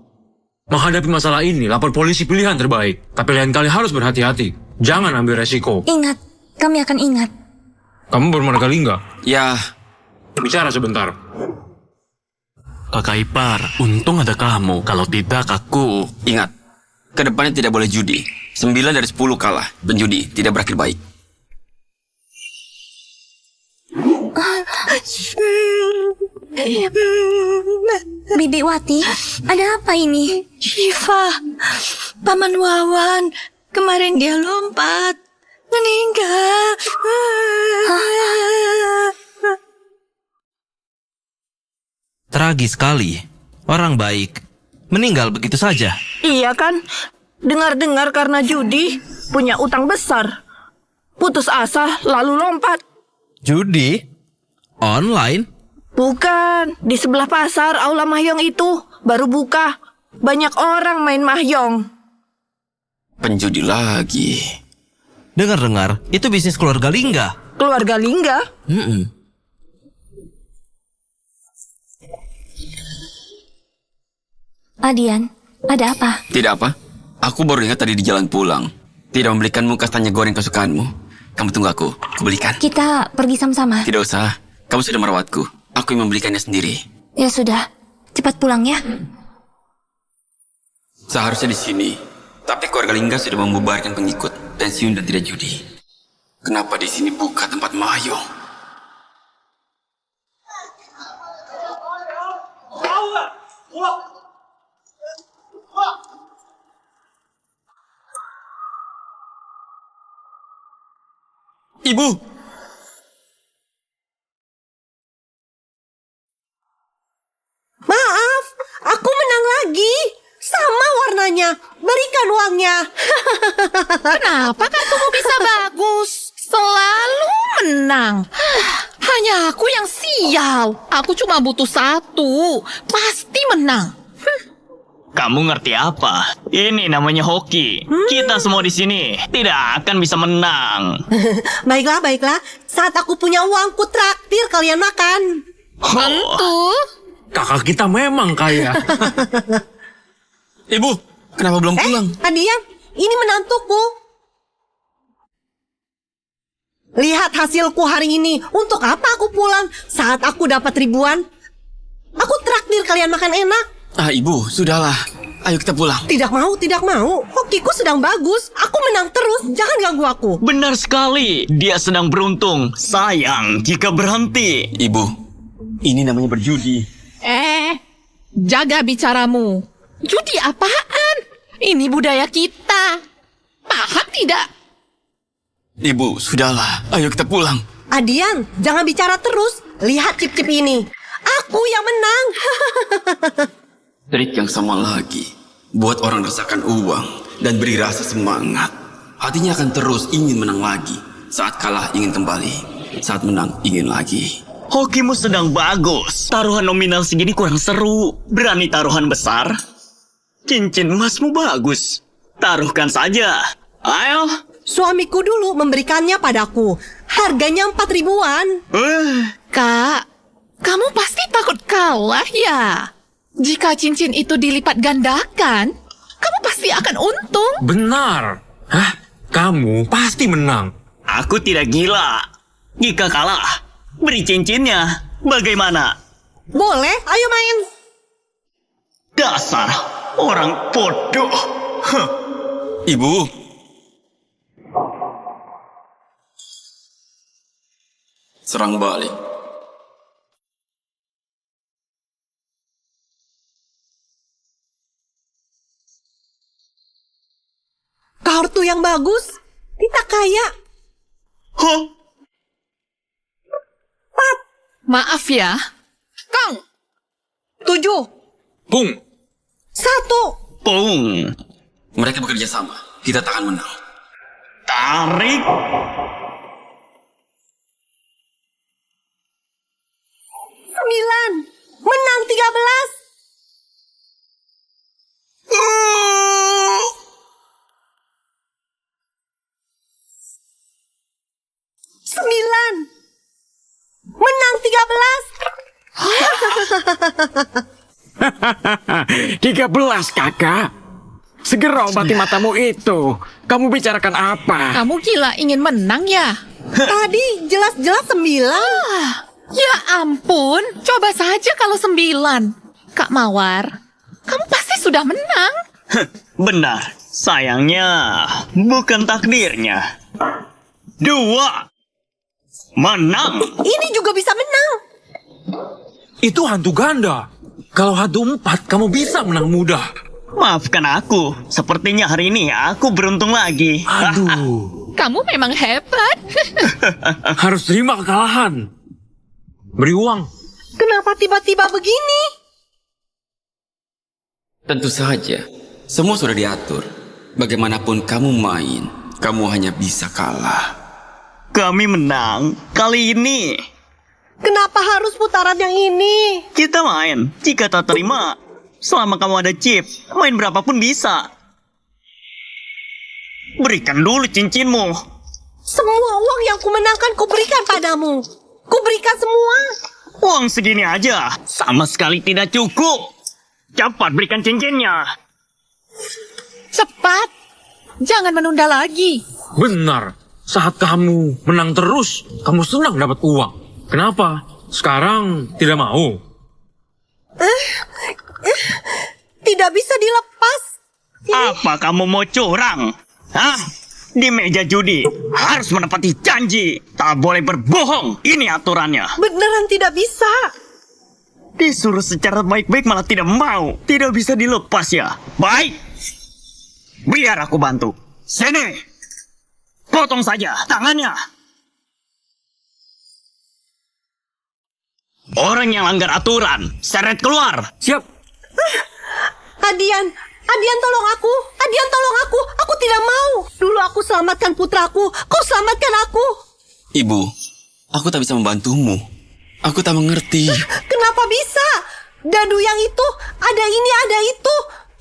Menghadapi masalah ini, lapor polisi pilihan terbaik. Tapi lain kali harus berhati-hati. Jangan ambil resiko. Ingat, kami akan ingat. Kamu bermarga lingga? Ya. Bicara sebentar. Kakak ipar, untung ada kamu. Kalau tidak, aku... Ingat, kedepannya tidak boleh judi. 9 dari 10 kalah. Penjudi tidak berakhir baik. Bibi Wati, ada apa ini? Syifa, Paman Wawan, kemarin dia lompat, meninggal. Tragis sekali. Orang baik meninggal begitu saja. Iya kan? Dengar-dengar karena judi, punya utang besar. Putus asa, lalu lompat. Judi? Online? Bukan, di sebelah pasar Aula Mahjong itu baru buka. Banyak orang main mahjong. Penjudi lagi. Dengar-dengar, itu bisnis keluarga Lingga. Keluarga Lingga? Adian, ada apa? Tidak apa. Aku baru ingat tadi di jalan pulang. Tidak membelikanmu kastanya goreng kesukaanmu. Kamu tunggu aku belikan. Kita pergi sama-sama. Tidak usah. Kamu sudah merawatku. Aku yang membelikannya sendiri. Ya sudah, cepat pulang ya. Seharusnya di sini. Tapi keluarga Lingga sudah membubarkan pengikut, pensiun dan tidak judi. Kenapa di sini buka tempat mahjong? Ibu! Maaf, Kenapa kartumu bisa bagus? Selalu menang. Hanya aku yang sial. Aku cuma butuh 1. Pasti menang. Kamu ngerti apa? Ini namanya hoki. Kita semua di sini tidak akan bisa menang. Baiklah. Saat aku punya uang, ku traktir kalian makan. Tentu. Kakak kita memang kaya. Ibu, kenapa belum pulang? Adian, ini menantuku. Lihat hasilku hari ini. Untuk apa aku pulang saat aku dapat ribuan? Aku traktir kalian makan enak. Ibu, sudahlah. Ayo kita pulang. Tidak mau. Hokiku sedang bagus. Aku menang terus. Jangan ganggu aku. Benar sekali. Dia sedang beruntung. Sayang jika berhenti. Ibu, ini namanya berjudi. Jaga bicaramu. Judi apaan? Ini budaya kita. Paham tidak? Ibu, sudahlah. Ayo kita pulang. Adian, jangan bicara terus. Lihat cip-cip ini. Aku yang menang. Trik yang sama lagi. Buat orang rasakan uang dan beri rasa semangat. Hatinya akan terus ingin menang lagi. Saat kalah ingin kembali. Saat menang ingin lagi. Hokimu sedang bagus. Taruhan nominal segini kurang seru. Berani taruhan besar? Cincin emasmu bagus. Taruhkan saja. Ayo. Suamiku dulu memberikannya padaku. Harganya 4 ribuan. Kak, kamu pasti takut kalah ya? Jika cincin itu dilipat gandakan, kamu pasti akan untung. Benar. Kamu pasti menang. Aku tidak gila. Jika kalah, beri cincinnya. Bagaimana? Boleh, ayo main. Dasar orang bodoh. Ibu. Serang balik. Kartu yang bagus. Kita kaya. Maaf ya. Kang. 7. Pung. 1. Pung. Mereka bekerja sama. Kita tak akan menang. Tarik. 9. Menang 13. 9. Menang 13, kakak. Segera obati matamu itu. Kamu bicarakan apa? Kamu gila ingin menang ya? Tadi jelas-jelas 9. Ya ampun, coba saja kalau 9. Kak Mawar, kamu pasti sudah menang. Benar. Sayangnya, bukan takdirnya. 2. Menang. Ini juga bisa menang. Itu hantu ganda. Kalau hantu 4, kamu bisa menang mudah. Maafkan aku. Sepertinya hari ini aku beruntung lagi. Aduh. Kamu memang hebat. Harus terima kekalahan. Beri uang. Kenapa tiba-tiba begini? Tentu saja. Semua sudah diatur. Bagaimanapun kamu main, kamu hanya bisa kalah. Kami menang kali ini. Kenapa harus putaran yang ini? Kita main. Jika tak terima, selama kamu ada chip, main berapapun bisa. Berikan dulu cincinmu. Semua uang yang kumenangkan kuberikan padamu. Kuberikan semua. Uang segini aja, sama sekali tidak cukup. Cepat berikan cincinnya. Cepat. Jangan menunda lagi. Benar. Saat kamu menang terus, kamu senang dapat uang. Kenapa? Sekarang tidak mau. Tidak bisa dilepas. Apa kamu mau curang? Hah? Di meja judi harus menepati janji. Tak boleh berbohong. Ini aturannya. Beneran tidak bisa. Disuruh secara baik-baik malah tidak mau. Tidak bisa dilepas ya. Baik. Biar aku bantu. Sini. Potong saja tangannya. Orang yang langgar aturan, seret keluar. Siap. Adian, Adian tolong aku. Adian tolong aku. Aku tidak mau. Dulu aku selamatkan putraku. Kau selamatkan aku. Ibu, aku tak bisa membantumu. Aku tak mengerti. Kenapa bisa? Dadu yang itu, ada ini, ada itu.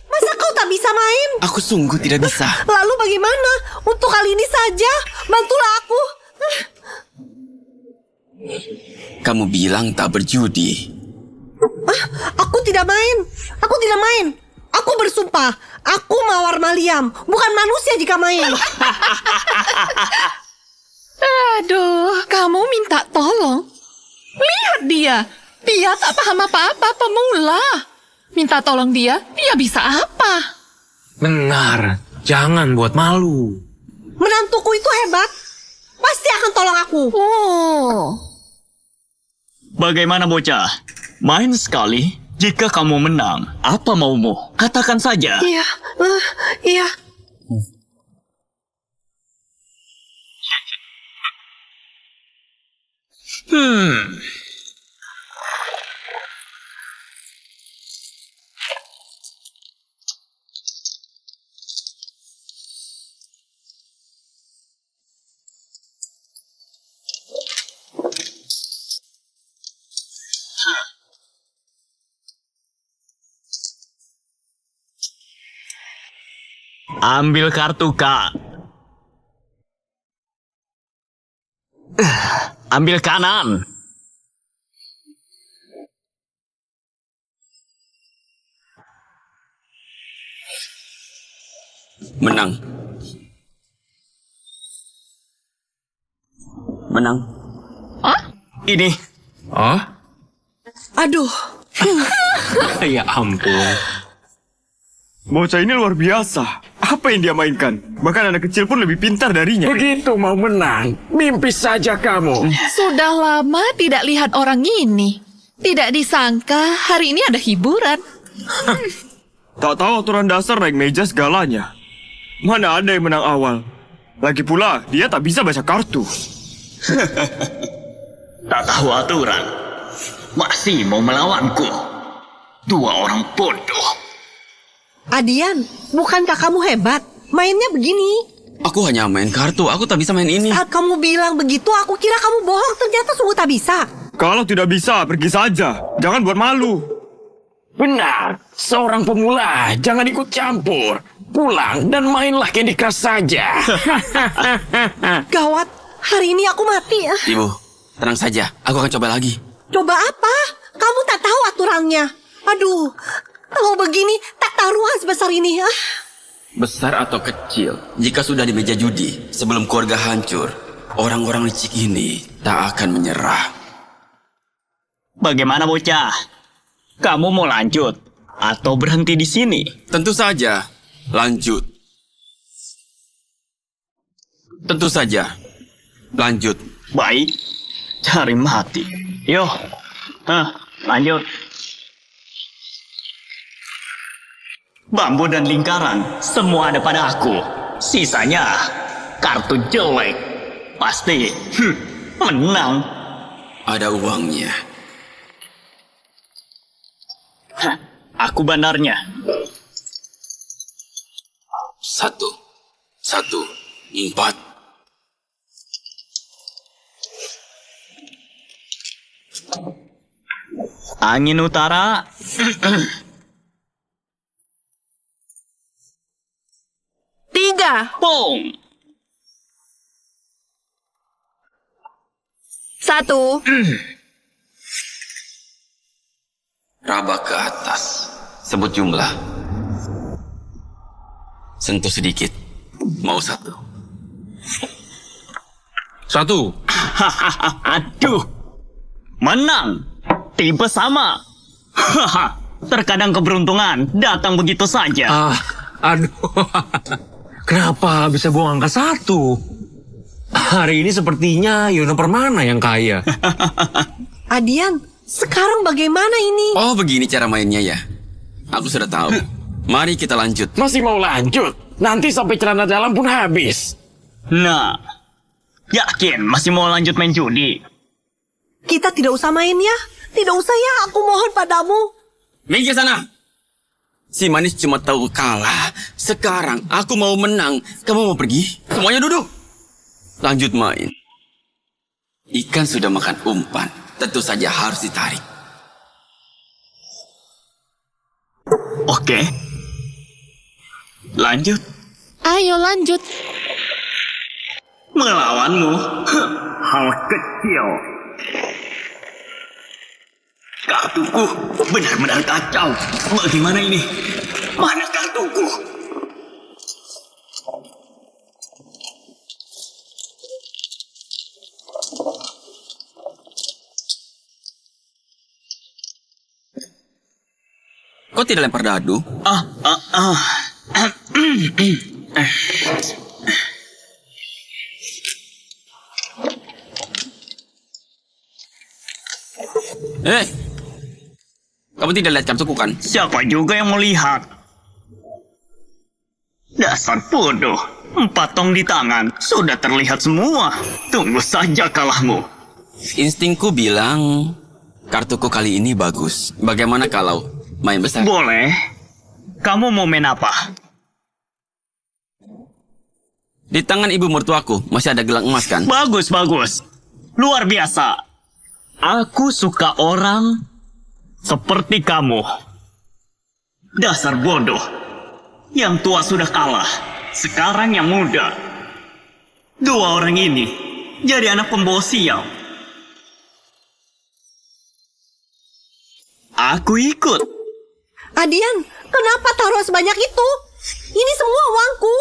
Masa kau tak bisa main? Aku sungguh tidak bisa. Lalu bagaimana? Untuk kali ini saja, bantulah aku. Kamu bilang tak berjudi. Aku tidak main. Aku tidak main. Aku bersumpah, aku Mawar Maliam, bukan manusia jika main. Aduh, kamu minta tolong. Lihat dia. Dia tak paham apa-apa, pemula. Minta tolong dia bisa apa? Benar, jangan buat malu. Menantuku itu hebat. Pasti akan tolong aku. Bagaimana bocah? Main sekali. Jika kamu menang, apa maumu? Katakan saja. Iya, iya. Ambil kartu, Kak. Ambil kanan. Menang. Menang. Ini. Aduh. Ya ampun. Bocah ini luar biasa. Apa yang dia mainkan? Bahkan anak kecil pun lebih pintar darinya. Begitu mau menang, mimpi saja kamu. Sudah lama tidak lihat orang ini. Tidak disangka hari ini ada hiburan. Tak tahu aturan dasar naik meja segalanya. Mana ada yang menang awal. Lagi pula, dia tak bisa baca kartu. Tak tahu aturan. Masih mau melawanku. Dua orang bodoh. Adian, bukankah kamu hebat? Mainnya begini. Aku hanya main kartu, aku tak bisa main ini. Saat kamu bilang begitu, aku kira kamu bohong. Ternyata sungguh tak bisa. Kalau tidak bisa, pergi saja. Jangan buat malu. Benar, seorang pemula jangan ikut campur. Pulang dan mainlah Candy Crush saja. Gawat, hari ini aku mati. Ibu, tenang saja, aku akan coba lagi. Coba apa? Kamu tak tahu aturannya. Aduh, kalau begini, tak taruhan sebesar ini. Besar atau kecil, jika sudah di meja judi, sebelum keluarga hancur, orang-orang licik ini tak akan menyerah. Bagaimana bocah? Kamu mau lanjut atau berhenti di sini? Tentu saja, lanjut. Tentu saja, lanjut. Baik, cari mati. Yo, lanjut. Bambu dan lingkaran, semua ada pada aku. Sisanya, kartu jelek. Pasti, menang. Ada uangnya. Aku bandarnya. 1, 4. Angin utara. Pong. 1. Raba ke atas. Sebut jumlah. Sentuh sedikit. Mau 1. 1. Aduh. Menang. Tipe sama. Terkadang keberuntungan datang begitu saja. Aduh. Kenapa bisa buang angka 1? Hari ini sepertinya Yona Permana yang kaya. Adian, sekarang bagaimana ini? Oh, begini cara mainnya ya. Aku sudah tahu. Mari kita lanjut. Masih mau lanjut? Nanti sampai celana dalam pun habis. Nah, yakin masih mau lanjut main judi? Kita tidak usah main ya. Tidak usah ya, aku mohon padamu. Minggir sana. Si manis cuma tahu kalah. Sekarang aku mau menang. Kamu mau pergi? Semuanya duduk. Lanjut main. Ikan sudah makan umpan. Tentu saja harus ditarik. Oke. Lanjut. Ayo lanjut. Melawanmu. Hal kecil. Kartuku benar-benar kacau. Bagaimana ini? Mana kartuku? Kok tidak lempar dadu? Kamu tidak lihat kartuku kan? Siapa juga yang melihat? Dasar bodoh. 4 tong di tangan. Sudah terlihat semua. Tunggu saja kalahmu. Instingku bilang kartuku kali ini bagus. Bagaimana kalau main besar? Boleh. Kamu mau main apa? Di tangan ibu mertuaku masih ada gelang emas kan? Bagus, bagus. Luar biasa. Aku suka orang seperti kamu. Dasar bodoh. Yang tua sudah kalah. Sekarang yang muda. 2 orang ini jadi anak pembawa sial. Aku ikut. Adian, kenapa taruh sebanyak itu? Ini semua uangku.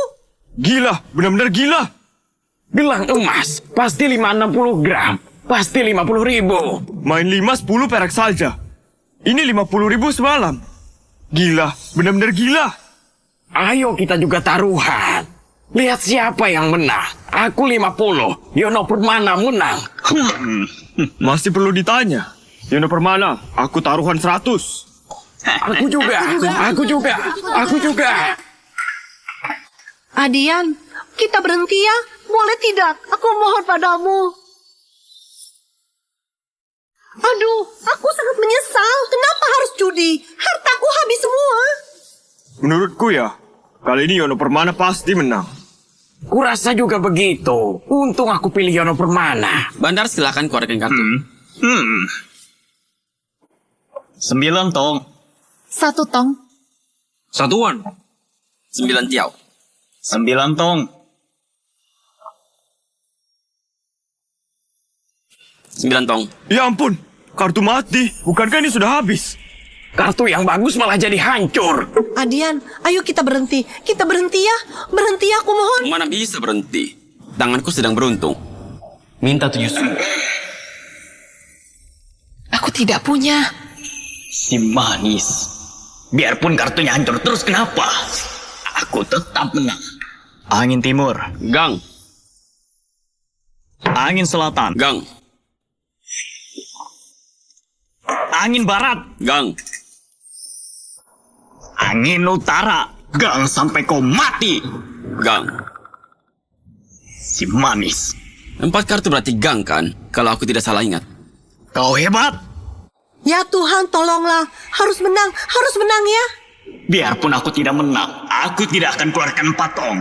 Gila, benar-benar gila. Gelang emas, pasti 560 gram. Pasti 50.000. Main 5-10 perak saja. Ini 50.000 semalam. Gila, benar-benar gila. Ayo kita juga taruhan. Lihat siapa yang menang. Aku 50. Yono Permana menang. Masih perlu ditanya. Yono Permana, aku taruhan 100. Aku juga. Adian, kita berhenti ya. Boleh tidak? Aku mohon padamu. Aduh, aku sangat menyesal. Kenapa harus judi? Hartaku habis semua. Menurutku ya, kali ini Yono Permana pasti menang. Kurasa juga begitu. Untung aku pilih Yono Permana. Bandar silakan keluarkan kartu. 9 tong. 1 tong. Satuan. 9 tiau. 9 tong. 9 tong. Ya ampun, kartu mati. Bukankah ini sudah habis? Kartu yang bagus malah jadi hancur. Adian, ayo kita berhenti. Kita berhenti ya. Berhenti, aku mohon. Mana bisa berhenti? Tanganku sedang beruntung. Minta 7 suku. Aku tidak punya. Si manis. Biarpun kartunya hancur terus, kenapa? Aku tetap menang. Angin timur. Gang. Angin selatan. Gang. Angin barat. Gang. Angin utara. Gang sampai kau mati. Gang. Si manis. 4 kartu berarti gang kan? Kalau aku tidak salah ingat. Kau hebat. Ya Tuhan, tolonglah. Harus menang ya. Biarpun aku tidak menang, aku tidak akan keluarkan 4 tong.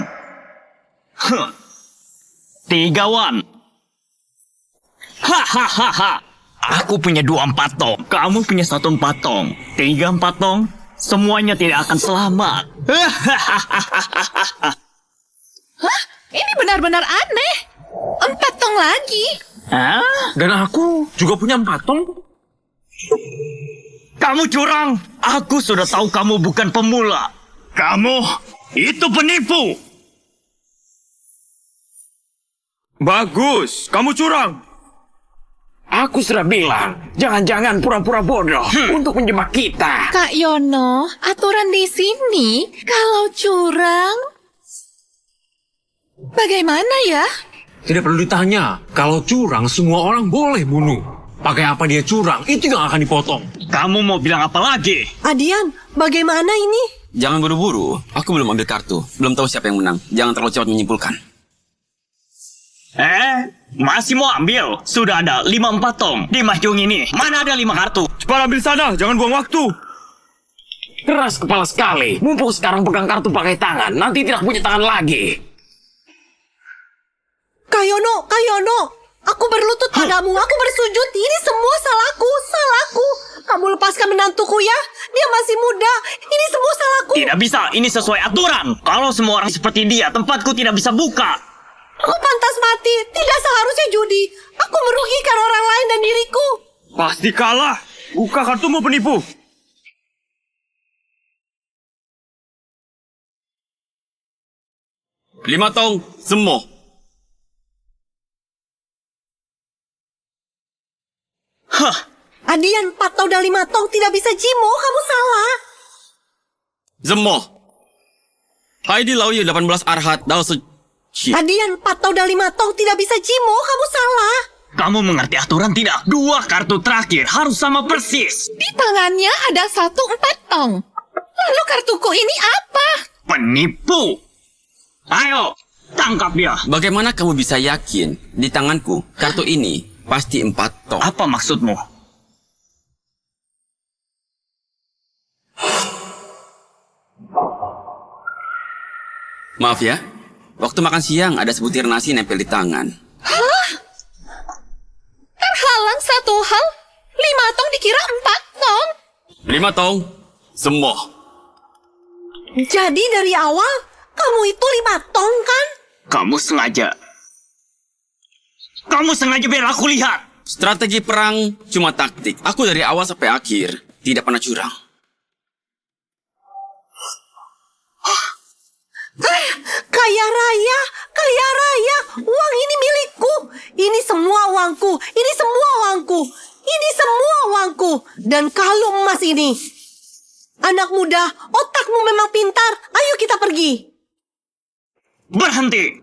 3 wan. Hahaha. Aku punya 2 4 tong. Kamu punya 1 4 tong. 3 4 tong. Semuanya tidak akan selamat. Hah? Ini benar-benar aneh. 4 tong lagi. Hah? Dan aku juga punya 4 tong. Kamu curang. Aku sudah tahu kamu bukan pemula. Kamu itu penipu. Bagus, kamu curang. Aku sudah bilang, jangan-jangan pura-pura bodoh untuk menjebak kita. Kak Yono, aturan di sini kalau curang bagaimana ya? Tidak perlu ditanya, kalau curang semua orang boleh bunuh. Pakai apa dia curang, itu yang akan dipotong. Kamu mau bilang apa lagi? Adian, bagaimana ini? Jangan buru-buru, aku belum ambil kartu. Belum tahu siapa yang menang. Jangan terlalu cepat menyimpulkan. Masih mau ambil? Sudah ada 5 4 tong di mahjong ini. Mana ada 5 kartu? Cepat ambil sana, jangan buang waktu. Keras kepala sekali. Mumpung sekarang pegang kartu pakai tangan, nanti tidak punya tangan lagi. Kayono, aku berlutut padamu, aku bersujud. Ini semua salahku. Kamu lepaskan menantuku ya. Dia masih muda. Ini semua salahku. Tidak bisa, ini sesuai aturan. Kalau semua orang seperti dia, tempatku tidak bisa buka. Aku pantas mati. Tidak seharusnya judi. Aku merugikan orang lain dan diriku. Pasti kalah. Buka kartumu penipu. Lima tong, semua. Hah. Adian 4 tong dan 5 tong tidak bisa Jimo. Kamu salah. Semua. Heidi lau yu 18 arhat dao se... Adian 4 tong dan 5 tong tidak bisa Jimo. Kamu salah. Kamu mengerti aturan tidak? 2 kartu terakhir harus sama persis. Di tangannya ada 1 4 tong. Lalu kartuku ini apa? Penipu. Ayo, tangkap dia. Bagaimana kamu bisa yakin di tanganku kartu ini pasti 4 tong? Apa maksudmu? Maaf ya, waktu makan siang ada sebutir nasi nempel di tangan. Hah? Terhalang 1 hal. 5 tong dikira 4 tong. 5 tong, semua. Jadi dari awal kamu itu 5 tong kan? Kamu sengaja biar aku lihat. Strategi perang cuma taktik. Aku dari awal sampai akhir tidak pernah curang. Kaya raya, uang ini milikku. Ini semua uangku. Dan kalung emas ini. Anak muda, otakmu memang pintar. Ayo kita pergi. Berhenti.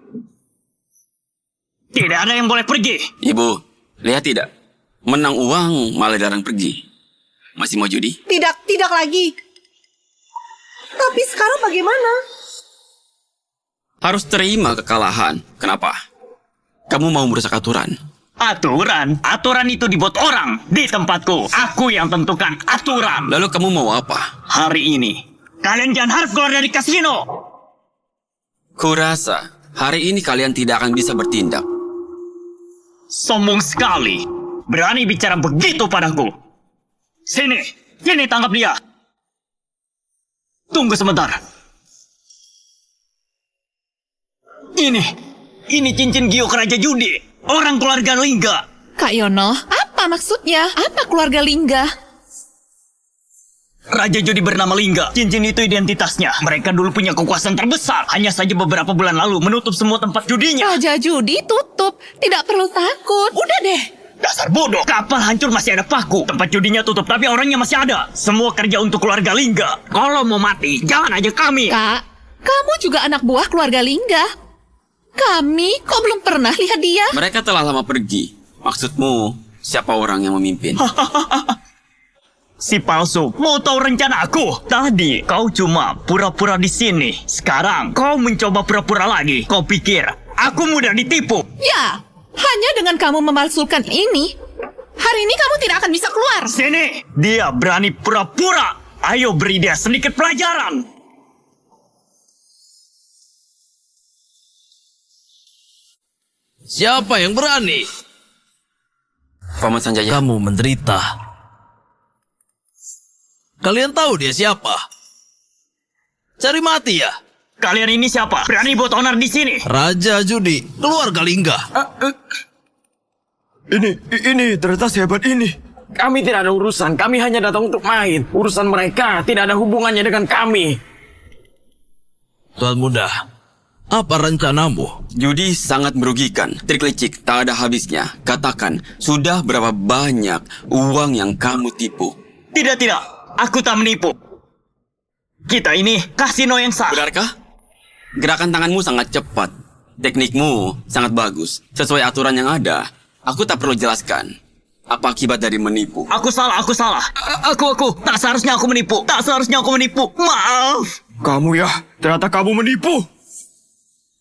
Tidak ada yang boleh pergi. Ibu, lihat tidak? Menang uang malah jarang pergi. Masih mau judi? Tidak lagi. Tapi sekarang bagaimana? Harus terima kekalahan. Kenapa? Kamu mau merusak aturan? Aturan? Aturan itu dibuat orang di tempatku. Aku yang tentukan aturan. Lalu kamu mau apa? Hari ini, kalian jangan harus keluar dari kasino. Kurasa hari ini kalian tidak akan bisa bertindak. Sombong sekali. Berani bicara begitu padaku. Sini tangkap dia. Tunggu sebentar. Ini cincin giok Raja Judi. Orang keluarga Lingga. Kak Yono, apa maksudnya? Apa keluarga Lingga? Raja Judi bernama Lingga. Cincin itu identitasnya. Mereka dulu punya kekuasaan terbesar. Hanya saja beberapa bulan lalu menutup semua tempat judinya. Raja Judi tutup. Tidak perlu takut. Udah deh. Dasar bodoh. Kapal hancur masih ada paku. Tempat judinya tutup tapi orangnya masih ada. Semua kerja untuk keluarga Lingga. Kalau mau mati, jangan aja kami. Kak, kamu juga anak buah keluarga Lingga. Kami kok belum pernah lihat dia? Mereka telah lama pergi. Maksudmu, siapa orang yang memimpin? Si palsu, mau tahu rencana aku? Tadi kau cuma pura-pura di sini. Sekarang kau mencoba pura-pura lagi. Kau pikir aku mudah ditipu? Ya, hanya dengan kamu memalsukan ini, hari ini kamu tidak akan bisa keluar. Sini, dia berani pura-pura. Ayo beri dia sedikit pelajaran. Siapa yang berani? Paman Sanjaya. Kamu menderita. Kalian tahu dia siapa? Cari mati ya? Kalian ini siapa? Berani buat onar di sini? Raja Judi, keluarga Lingga. Ini ternyata sehebat ini. Kami tidak ada urusan. Kami hanya datang untuk main. Urusan mereka tidak ada hubungannya dengan kami. Tuan muda, apa rencanamu? Judi sangat merugikan. Trik licik tak ada habisnya. Katakan, sudah berapa banyak uang yang kamu tipu? Tidak. Aku tak menipu. Kita ini kasino yang sah. Benarkah? Gerakan tanganmu sangat cepat. Teknikmu sangat bagus. Sesuai aturan yang ada. Aku tak perlu jelaskan. Apa akibat dari menipu? Aku salah. Aku. Tak seharusnya aku menipu. Maaf. Kamu ya, ternyata kamu menipu.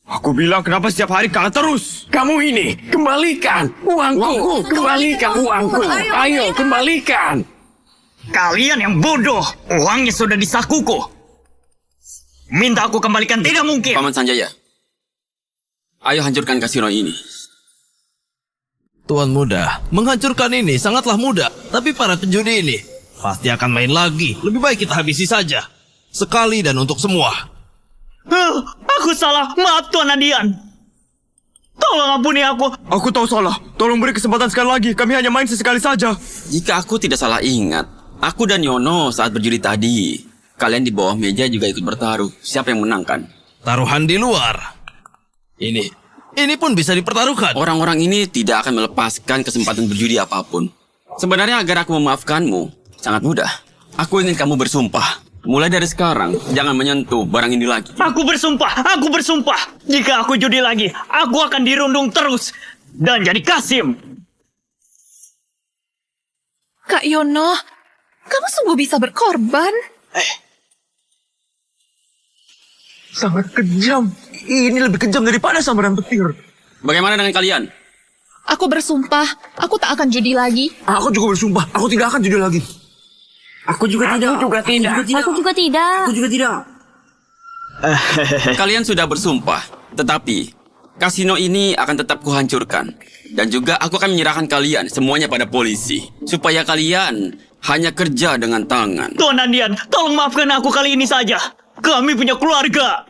Aku bilang kenapa setiap hari kalah terus? Kamu ini, kembalikan uangku. Kembalikan uangku. Ayo, kembalikan. Kalian yang bodoh. Uangnya sudah di sakuku. Minta aku kembalikan tidak mungkin. Paman Sanjaya, ayo hancurkan kasino ini. Tuan muda, menghancurkan ini sangatlah mudah. Tapi para penjudi ini pasti akan main lagi. Lebih baik kita habisi saja. Sekali dan untuk semua. Aku salah. Maaf Tuan Adian. Tolong ampuni aku. Aku tahu salah. Tolong beri kesempatan sekali lagi. Kami hanya main sesekali saja. Jika aku tidak salah ingat, aku dan Yono saat berjudi tadi, kalian di bawah meja juga ikut bertaruh. Siapa yang menang kan? Taruhan di luar. Ini pun bisa dipertaruhkan. Orang-orang ini tidak akan melepaskan kesempatan berjudi apapun. Sebenarnya agar aku memaafkanmu, sangat mudah. Aku ingin kamu bersumpah. Mulai dari sekarang, jangan menyentuh barang ini lagi. Aku bersumpah. Jika aku judi lagi, aku akan dirundung terus. Dan jadi Kasim. Kak Yono, kamu sungguh bisa berkorban. Sangat kejam. Ini lebih kejam daripada sambaran petir. Bagaimana dengan kalian? Aku bersumpah, aku tak akan judi lagi. Aku juga bersumpah, aku tidak akan judi lagi. Aku juga tidak. Kalian sudah bersumpah, tetapi kasino ini akan tetap kuhancurkan. Dan juga aku akan menyerahkan kalian semuanya pada polisi. Supaya kalian hanya kerja dengan tangan. Tuan Adian, tolong maafkan aku kali ini saja. Kami punya keluarga.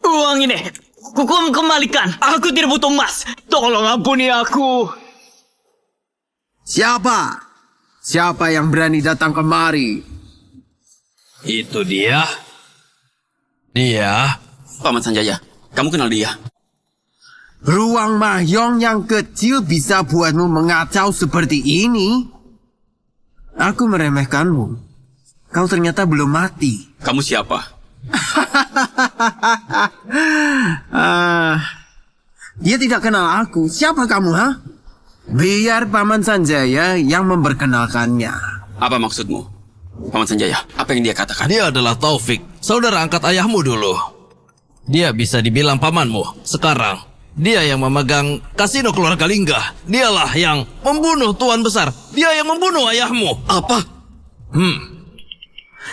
Uang ini, aku kembalikan. Aku tidak butuh emas. Tolong ampuni aku. Siapa yang berani datang kemari? Itu dia. Paman Sanjaya, kamu kenal dia? Ruang Mahyong yang kecil bisa buatmu mengacau seperti ini? Aku meremehkanmu. Kau ternyata belum mati. Kamu siapa? Dia tidak kenal aku. Siapa kamu, ha? Biar Paman Sanjaya yang memperkenalkannya. Apa maksudmu? Paman Sanjaya, apa yang dia katakan? Dia adalah Taufik, saudara angkat ayahmu dulu. Dia bisa dibilang pamanmu. Sekarang, dia yang memegang kasino keluarga Lingga. Dialah yang membunuh Tuan Besar. Dia yang membunuh ayahmu. Apa?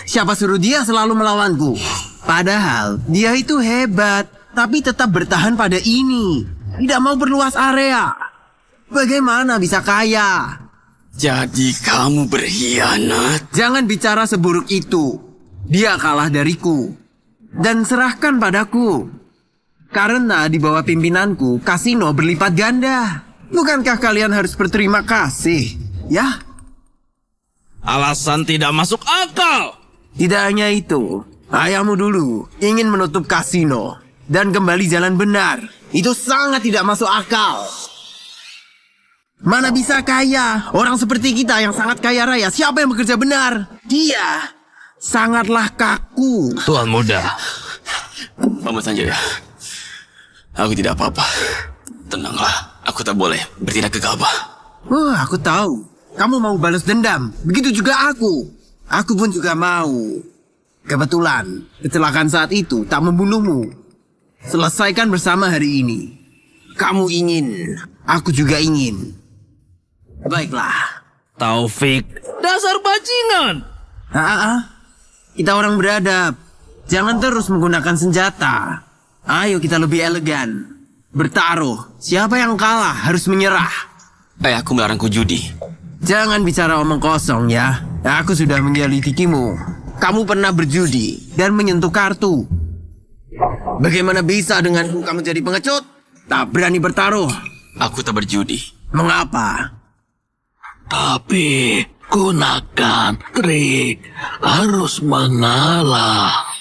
Siapa suruh dia selalu melawanku? Padahal dia itu hebat, tapi tetap bertahan pada ini. Tidak mau berluas area. Bagaimana bisa kaya? Jadi kamu berkhianat? Jangan bicara seburuk itu. Dia kalah dariku. Dan serahkan padaku. Karena di bawah pimpinanku, kasino berlipat ganda. Bukankah kalian harus berterima kasih? Ya? Alasan tidak masuk akal. Tidak hanya itu. Ayahmu dulu ingin menutup kasino dan kembali jalan benar. Itu sangat tidak masuk akal. Mana bisa kaya? Orang seperti kita yang sangat kaya raya, siapa yang bekerja benar? Dia sangatlah kaku. Tuan muda. Paman Sanjaya, aku tidak apa-apa. Tenanglah, aku tak boleh bertindak gegabah. Aku tahu. Kamu mau balas dendam. Begitu juga aku. Aku pun juga mau. Kebetulan, kecelakaan saat itu tak membunuhmu. Selesaikan bersama hari ini. Kamu ingin, aku juga ingin. Baiklah. Taufik, dasar bajingan. Kita orang beradab. Jangan terus menggunakan senjata. Ayo kita lebih elegan. Bertaruh. Siapa yang kalah harus menyerah. Ayahku melarangku judi. Jangan bicara omong kosong ya. Aku sudah menyelidikimu. Kamu pernah berjudi dan menyentuh kartu. Bagaimana bisa denganku kamu jadi pengecut? Tak berani bertaruh. Aku tak berjudi. Mengapa? Tapi gunakan trik. Harus mengalah.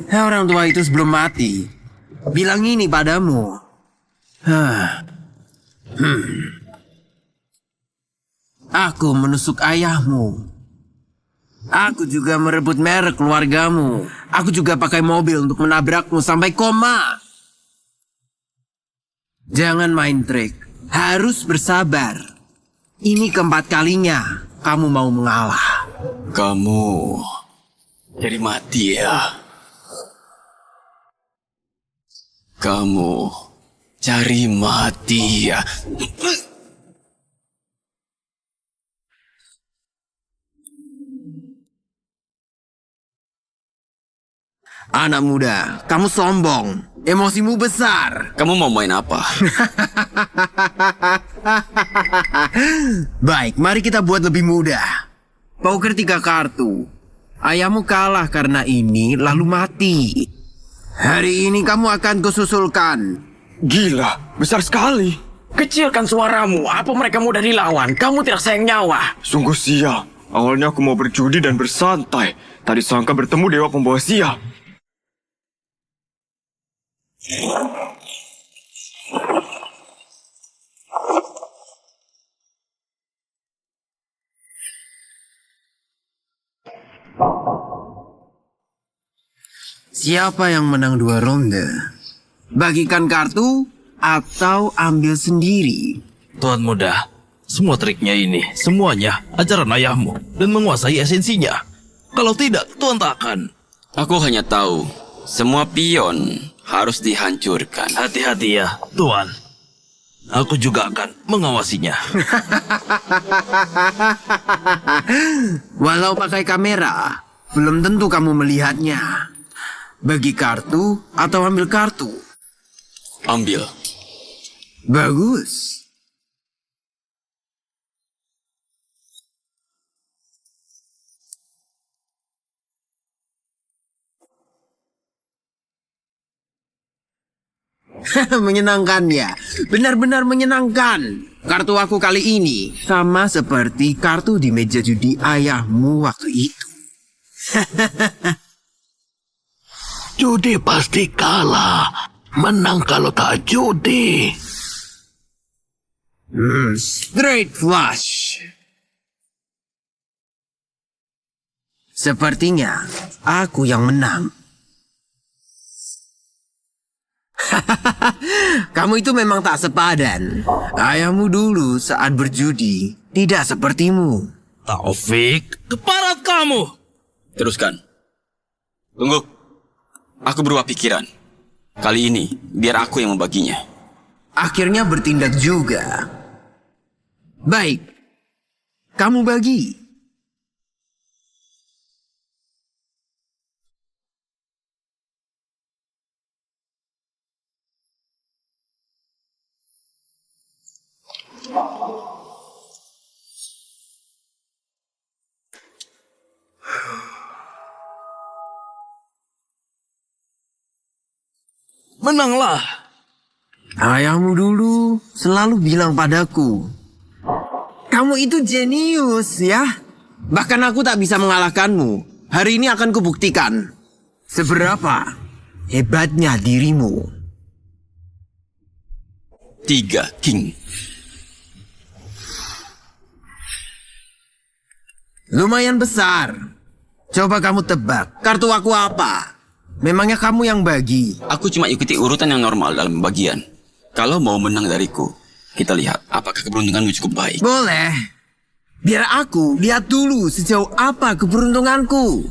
Orang tua itu sebelum mati bilang ini padamu. Aku menusuk ayahmu. Aku juga merebut merek keluargamu. Aku juga pakai mobil untuk menabrakmu sampai koma. Jangan main trik. Harus bersabar. Ini keempat kalinya kamu mau mengalah. Kamu jadi mati ya. Kamu cari mati ya. Anak muda, kamu sombong. Emosimu besar. Kamu mau main apa? Baik, mari kita buat lebih mudah. Poker 3 kartu. Ayahmu kalah karena ini lalu mati. Hari ini kamu akan kususulkan. Gila, besar sekali. Kecilkan suaramu. Apa mereka mudah dilawan? Kamu tidak sayang nyawa. Sungguh sial. Awalnya aku mau berjudi dan bersantai. Tadi sangka bertemu dewa pembawa sial. Siapa yang menang 2 ronde? Bagikan kartu atau ambil sendiri? Tuan muda, semua triknya ini, semuanya ajaran ayahmu dan menguasai esensinya. Kalau tidak, Tuan tak akan. Aku hanya tahu, semua pion harus dihancurkan. Hati-hati ya, Tuan. Aku juga akan mengawasinya. Walau pakai kamera, belum tentu kamu melihatnya. Bagi kartu atau ambil kartu? Ambil. Bagus. Menyenangkan ya, benar-benar menyenangkan. Kartu aku kali ini sama seperti kartu di meja judi ayahmu waktu itu. Judi pasti kalah. Menang kalau tak judi. Straight flush. Sepertinya aku yang menang. Kamu itu memang tak sepadan. Ayahmu dulu saat berjudi tidak sepertimu. Taufik, keparat kamu. Teruskan. Tunggu. Aku berubah pikiran. Kali ini, biar aku yang membaginya. Akhirnya bertindak juga. Baik. Kamu bagi. Menanglah. Ayahmu dulu selalu bilang padaku, kamu itu jenius ya. Bahkan aku tak bisa mengalahkanmu. Hari ini akan kubuktikan seberapa hebatnya dirimu. 3 king. Lumayan besar. Coba kamu tebak, kartu aku apa? Memangnya kamu yang bagi? Aku cuma ikuti urutan yang normal dalam pembagian. Kalau mau menang dariku, kita lihat apakah keberuntunganmu cukup baik. Boleh. Biar aku lihat dulu sejauh apa keberuntunganku.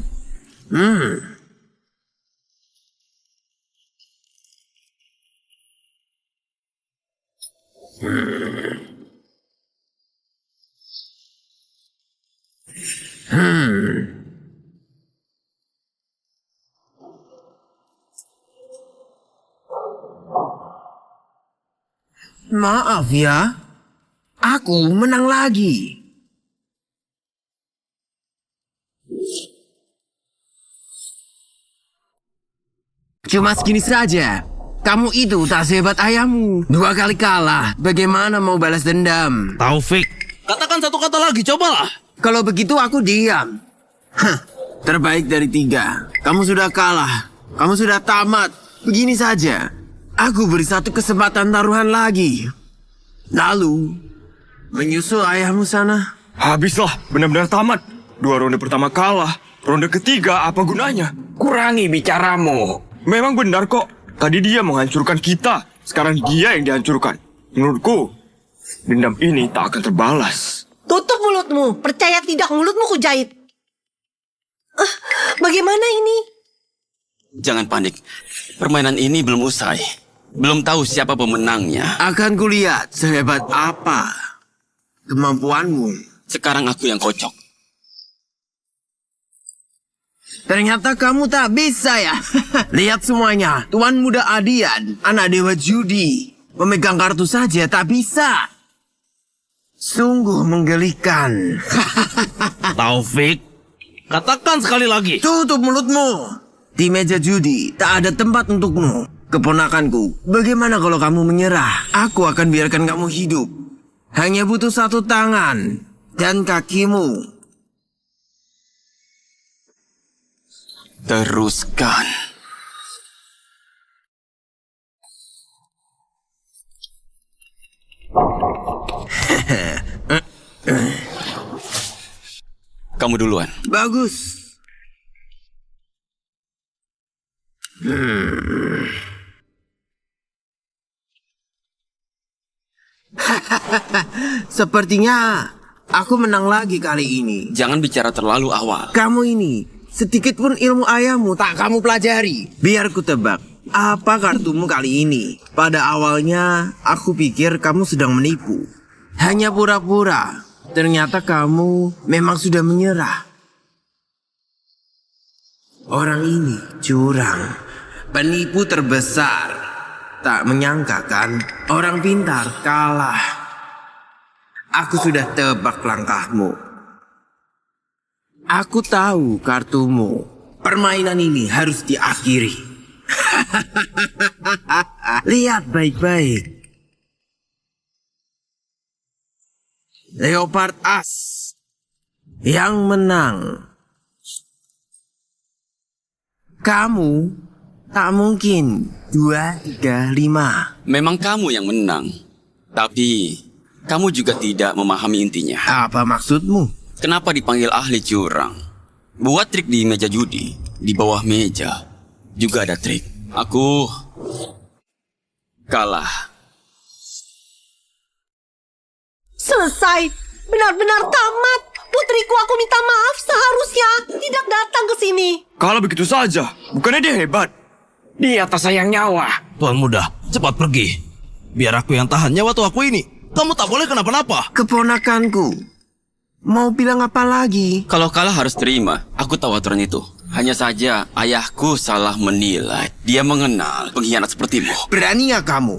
Maaf ya, aku menang lagi. Cuma segini saja. Kamu itu tak sehebat ayahmu. 2 kali kalah, bagaimana mau balas dendam? Taufik, katakan 1 kata lagi, cobalah. Kalau begitu aku diam. Terbaik dari 3. Kamu sudah kalah. Kamu sudah tamat. Begini saja. Aku beri 1 kesempatan taruhan lagi. Lalu, menyusul ayahmu sana. Habislah, benar-benar tamat. 2 ronde pertama kalah. Ronde ketiga apa gunanya? Kurangi bicaramu. Memang benar kok. Tadi dia menghancurkan kita. Sekarang dia yang dihancurkan. Menurutku, dendam ini tak akan terbalas. Tutup mulutmu. Percaya tidak, mulutmu kujahit. Bagaimana ini? Jangan panik. Permainan ini belum usai. Belum tahu siapa pemenangnya. Akan kulihat sehebat apa kemampuanmu. Sekarang aku yang kocok. Ternyata kamu tak bisa ya. Lihat semuanya, Tuan Muda Adian, anak dewa judi. Memegang kartu saja tak bisa. Sungguh menggelikan. Taufik, katakan sekali lagi. Tutup mulutmu. Di meja judi tak ada tempat untukmu. Keponakanku, bagaimana kalau kamu menyerah? Aku akan biarkan kamu hidup. Hanya butuh satu tangan dan kakimu. Teruskan. Kamu duluan. Bagus. Sepertinya aku menang lagi kali ini. Jangan bicara terlalu awal. Kamu ini, sedikit pun ilmu ayahmu tak kamu pelajari. Biar ku tebak, apa kartumu kali ini? Pada awalnya, aku pikir kamu sedang menipu. Hanya pura-pura. Ternyata kamu memang sudah menyerah. Orang ini curang. Penipu terbesar. Tak menyangka kan, orang pintar kalah. Aku sudah tebak langkahmu. Aku tahu kartumu. Permainan ini harus diakhiri. Lihat baik-baik. Leopard As yang menang. Kamu tak mungkin 2, 3, 5. Memang kamu yang menang. Tapi kamu juga tidak memahami intinya. Apa maksudmu? Kenapa dipanggil ahli curang? Buat trik di meja judi. Di bawah meja juga ada trik. Aku kalah. Selesai. Benar-benar tamat. Putriku, aku minta maaf, seharusnya tidak datang ke sini. Kalau begitu saja, bukannya dia hebat? Dia tak sayang nyawa. Tuan Muda, cepat pergi. Biar aku yang tahan nyawa tuaku ini. Kamu tak boleh kenapa-napa. Keponakanku. Mau bilang apa lagi? Kalau kalah harus terima. Aku tahu aturan itu. Hanya saja ayahku salah menilai. Dia mengenal pengkhianat sepertimu. Berani nggak kamu?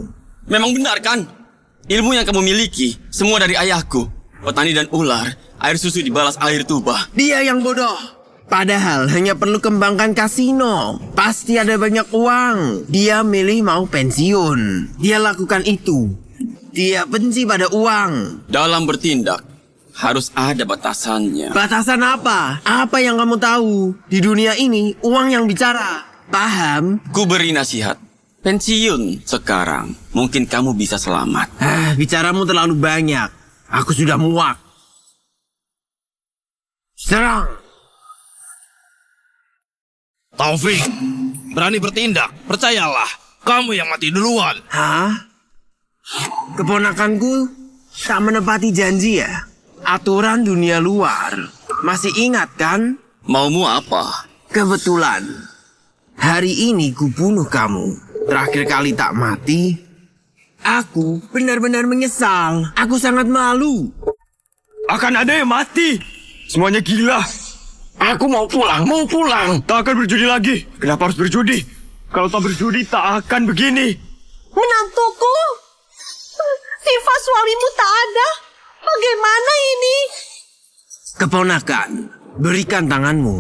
Memang benar kan? Ilmu yang kamu miliki semua dari ayahku. Petani dan ular, air susu dibalas air tuba. Dia yang bodoh. Padahal hanya perlu kembangkan kasino. Pasti ada banyak uang. Dia milih mau pensiun. Dia lakukan itu. Dia benci pada uang. Dalam bertindak, harus ada batasannya. Batasan apa? Apa yang kamu tahu? Di dunia ini, uang yang bicara. Paham? Ku beri nasihat. Pensiun sekarang. Mungkin kamu bisa selamat. Bicaramu terlalu banyak. Aku sudah muak. Serang! Taufik, berani bertindak. Percayalah, kamu yang mati duluan. Hah? Keponakanku tak menepati janji ya? Aturan dunia luar. Masih ingat kan? Maumu apa? Kebetulan, hari ini ku bunuh kamu. Terakhir kali tak mati. Aku benar-benar menyesal. Aku sangat malu. Akan ada yang mati. Semuanya gila. Aku mau pulang. Tak akan berjudi lagi. Kenapa harus berjudi? Kalau tak berjudi tak akan begini. Menantuku. Sifat suamimu tak ada. Bagaimana ini? Keponakan, berikan tanganmu.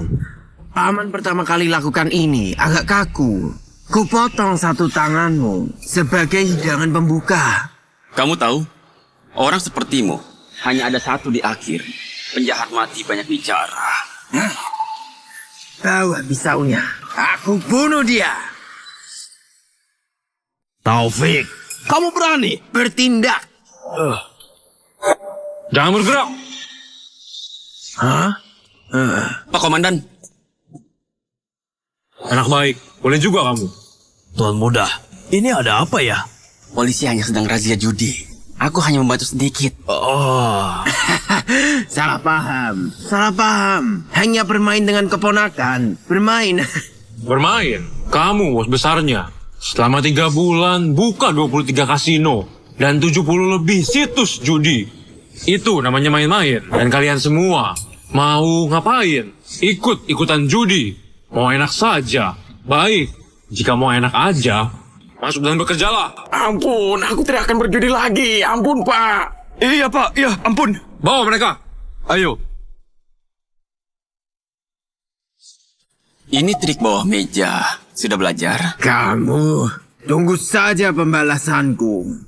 Paman pertama kali lakukan ini agak kaku. Kupotong satu tanganmu sebagai hidangan pembuka. Kamu tahu, orang sepertimu hanya ada satu di akhir. Penjahat mati banyak bicara. Bawa pisaunya. Aku bunuh dia. Taufik, kamu berani bertindak. Jangan bergerak. Hah? Pak Komandan. Anak baik, boleh juga kamu. Tuan Muda, ini ada apa ya? Polisi hanya sedang razia judi. Aku hanya membantu sedikit. Oh. Salah paham. Salah paham. Hanya bermain dengan keponakan. Bermain. Bermain? Kamu bos besarnya. Selama 3 bulan buka 23 kasino dan 70 lebih situs judi. Itu namanya main-main. Dan kalian semua mau ngapain? Ikut-ikutan judi. Mau enak saja. Baik, jika mau enak aja, masuk dan bekerjalah. Ampun, aku tidak akan berjudi lagi. Ampun, Pak. Iya, Pak. Iya, ampun. Bawa mereka. Ayo. Ini trik bawah meja. Sudah belajar? Kamu, tunggu saja pembalasanku.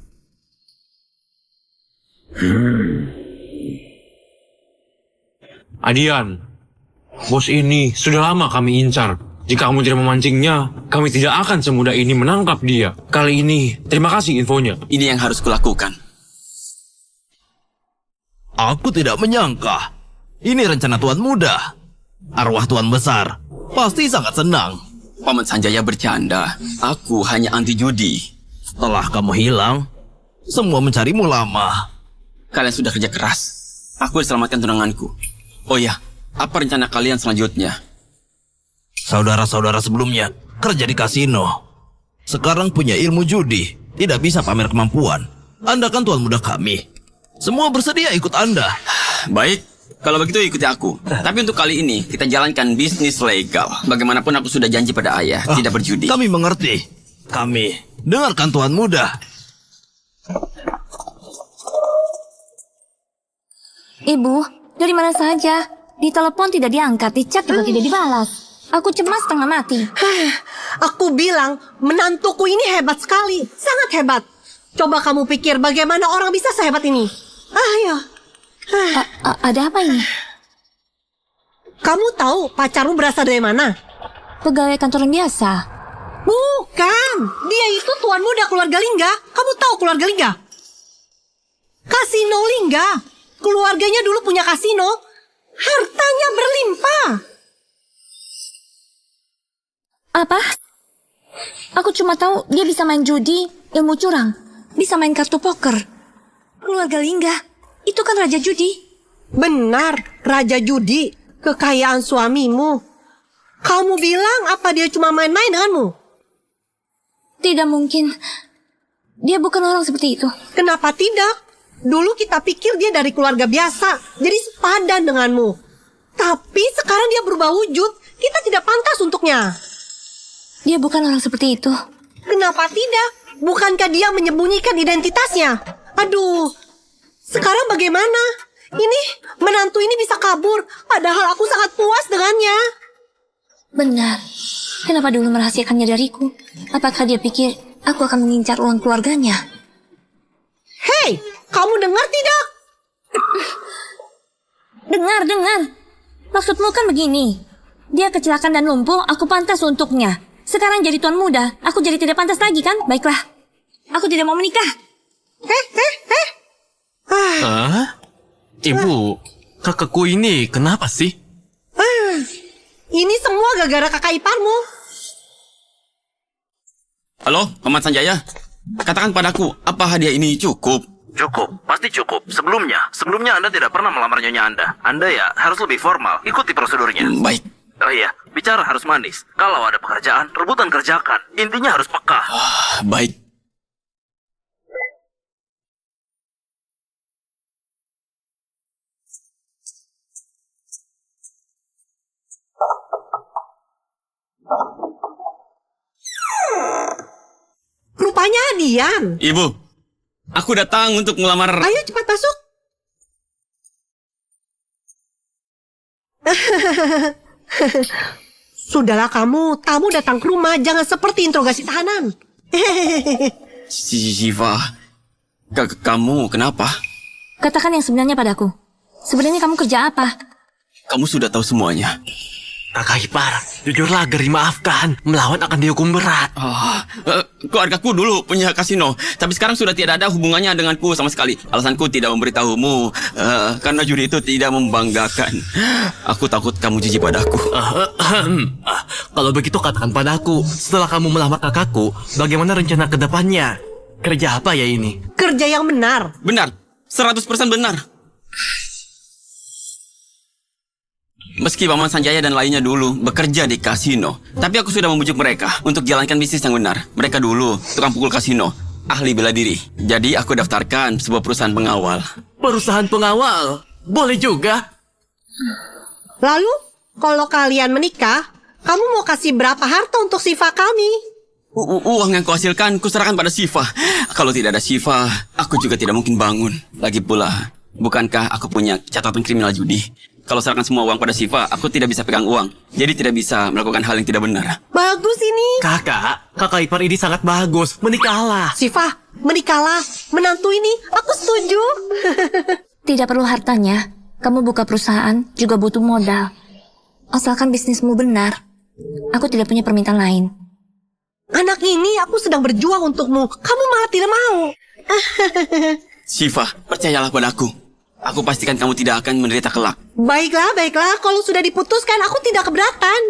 Adian, bos ini sudah lama kami incar. Jika kamu tidak memancingnya, kami tidak akan semudah ini menangkap dia. Kali ini, terima kasih infonya. Ini yang harus kulakukan. Aku tidak menyangka. Ini rencana Tuan Muda. Arwah Tuan Besar pasti sangat senang. Paman Sanjaya bercanda. Aku hanya anti judi. Setelah kamu hilang, semua mencarimu lama. Kalian sudah kerja keras. Aku diselamatkan tunanganku. Oh ya, apa rencana kalian selanjutnya? Saudara-saudara sebelumnya kerja di kasino. Sekarang punya ilmu judi, tidak bisa pamer kemampuan. Anda kan Tuan Muda kami. Semua bersedia ikut Anda. Baik, kalau begitu ikuti aku. Tapi untuk kali ini, kita jalankan bisnis legal. Bagaimanapun aku sudah janji pada ayah, tidak berjudi. Kami mengerti. Kami dengarkan Tuan Muda. Ibu, dari mana saja? Di telepon tidak diangkat, di chat juga tidak dibalas. Aku cemas setengah mati. Aku bilang, menantuku ini hebat sekali. Sangat hebat. Coba kamu pikir bagaimana orang bisa sehebat ini. Ayo. Ada apa ini? Kamu tahu pacarmu berasal dari mana? Pegawai kantoran biasa. Bukan. Dia itu Tuan Muda keluarga Lingga. Kamu tahu keluarga Lingga? Kasino Lingga. Keluarganya dulu punya kasino. Hartanya berlimpah. Apa? Aku cuma tahu dia bisa main judi, ilmu curang, bisa main kartu poker. Keluarga Lingga, itu kan raja judi. Benar, raja judi, kekayaan suamimu. Kamu bilang apa dia cuma main-main denganmu? Tidak mungkin. Dia bukan orang seperti itu. Kenapa tidak? Dulu kita pikir dia dari keluarga biasa, jadi sepadan denganmu. Tapi sekarang dia berubah wujud, kita tidak pantas untuknya. Dia bukan orang seperti itu. Kenapa tidak? Bukankah dia menyembunyikan identitasnya? Aduh, sekarang bagaimana? Ini, menantu ini bisa kabur, padahal aku sangat puas dengannya. Benar. Kenapa dulu merahasiakannya dariku? Apakah dia pikir aku akan mengincar uang keluarganya? Hei, kamu dengar tidak? Dengar. Maksudmu kan begini. Dia kecelakaan dan lumpuh, aku pantas untuknya. Sekarang jadi Tuan Muda, aku jadi tidak pantas lagi kan? Baiklah, aku tidak mau menikah. Ibu, kakakku ini kenapa sih? Ini semua gara-gara kakak iparmu. Halo, Paman Sanjaya. Katakan padaku, apa hadiah ini cukup? Cukup, pasti cukup. Sebelumnya Anda tidak pernah melamar nyonya Anda. Anda ya harus lebih formal, ikuti prosedurnya. Baik. Oh iya, bicara harus manis. Kalau ada pekerjaan, rebutan kerjakan. Intinya harus peka. Baik. Rupanya Adian. Ibu, aku datang untuk melamar. Ayo cepat masuk. Sudahlah kamu, tamu datang ke rumah, jangan seperti interogasi tahanan. Siva, kamu kenapa? Katakan yang sebenarnya padaku. Sebenarnya kamu kerja apa? Kamu sudah tahu semuanya. Kakak ipar, jujurlah agar dimaafkan. Melawan akan dihukum berat. Keluargaku dulu punya kasino, tapi sekarang sudah tidak ada hubungannya denganku sama sekali. Alasanku tidak memberitahumu karena judi itu tidak membanggakan. Aku takut kamu jijik padaku. Kalau begitu katakan padaku, setelah kamu melamar kakakku, bagaimana rencana ke depannya? Kerja apa ya ini? Kerja yang benar. Benar, 100% benar. Meski Paman Sanjaya dan lainnya dulu bekerja di kasino, tapi aku sudah membujuk mereka untuk jalankan bisnis yang benar. Mereka dulu tukang pukul kasino, ahli bela diri. Jadi aku daftarkan sebuah perusahaan pengawal. Perusahaan pengawal? Boleh juga. Lalu, kalau kalian menikah, Kamu mau kasih berapa harta untuk Siva kami? Uang yang kuhasilkan kuserahkan pada Siva. Kalau tidak ada Siva, aku juga tidak mungkin bangun. Lagi pula, bukankah aku punya catatan kriminal judi? Kalau serahkan semua uang pada Siva, aku tidak bisa pegang uang. Jadi tidak bisa melakukan hal yang tidak benar. Bagus ini. Kakak ipar ini sangat bagus. Menikahlah. Siva, menikahlah. Menantu ini, aku setuju. Tidak perlu hartanya. Kamu buka perusahaan juga butuh modal. Asalkan bisnismu benar. Aku tidak punya permintaan lain. Anak ini aku sedang berjuang untukmu. Kamu malah tidak mau. Siva, percayalah padaku. Aku pastikan kamu tidak akan menderita kelak. Baiklah. Kalau sudah diputuskan, aku tidak keberatan.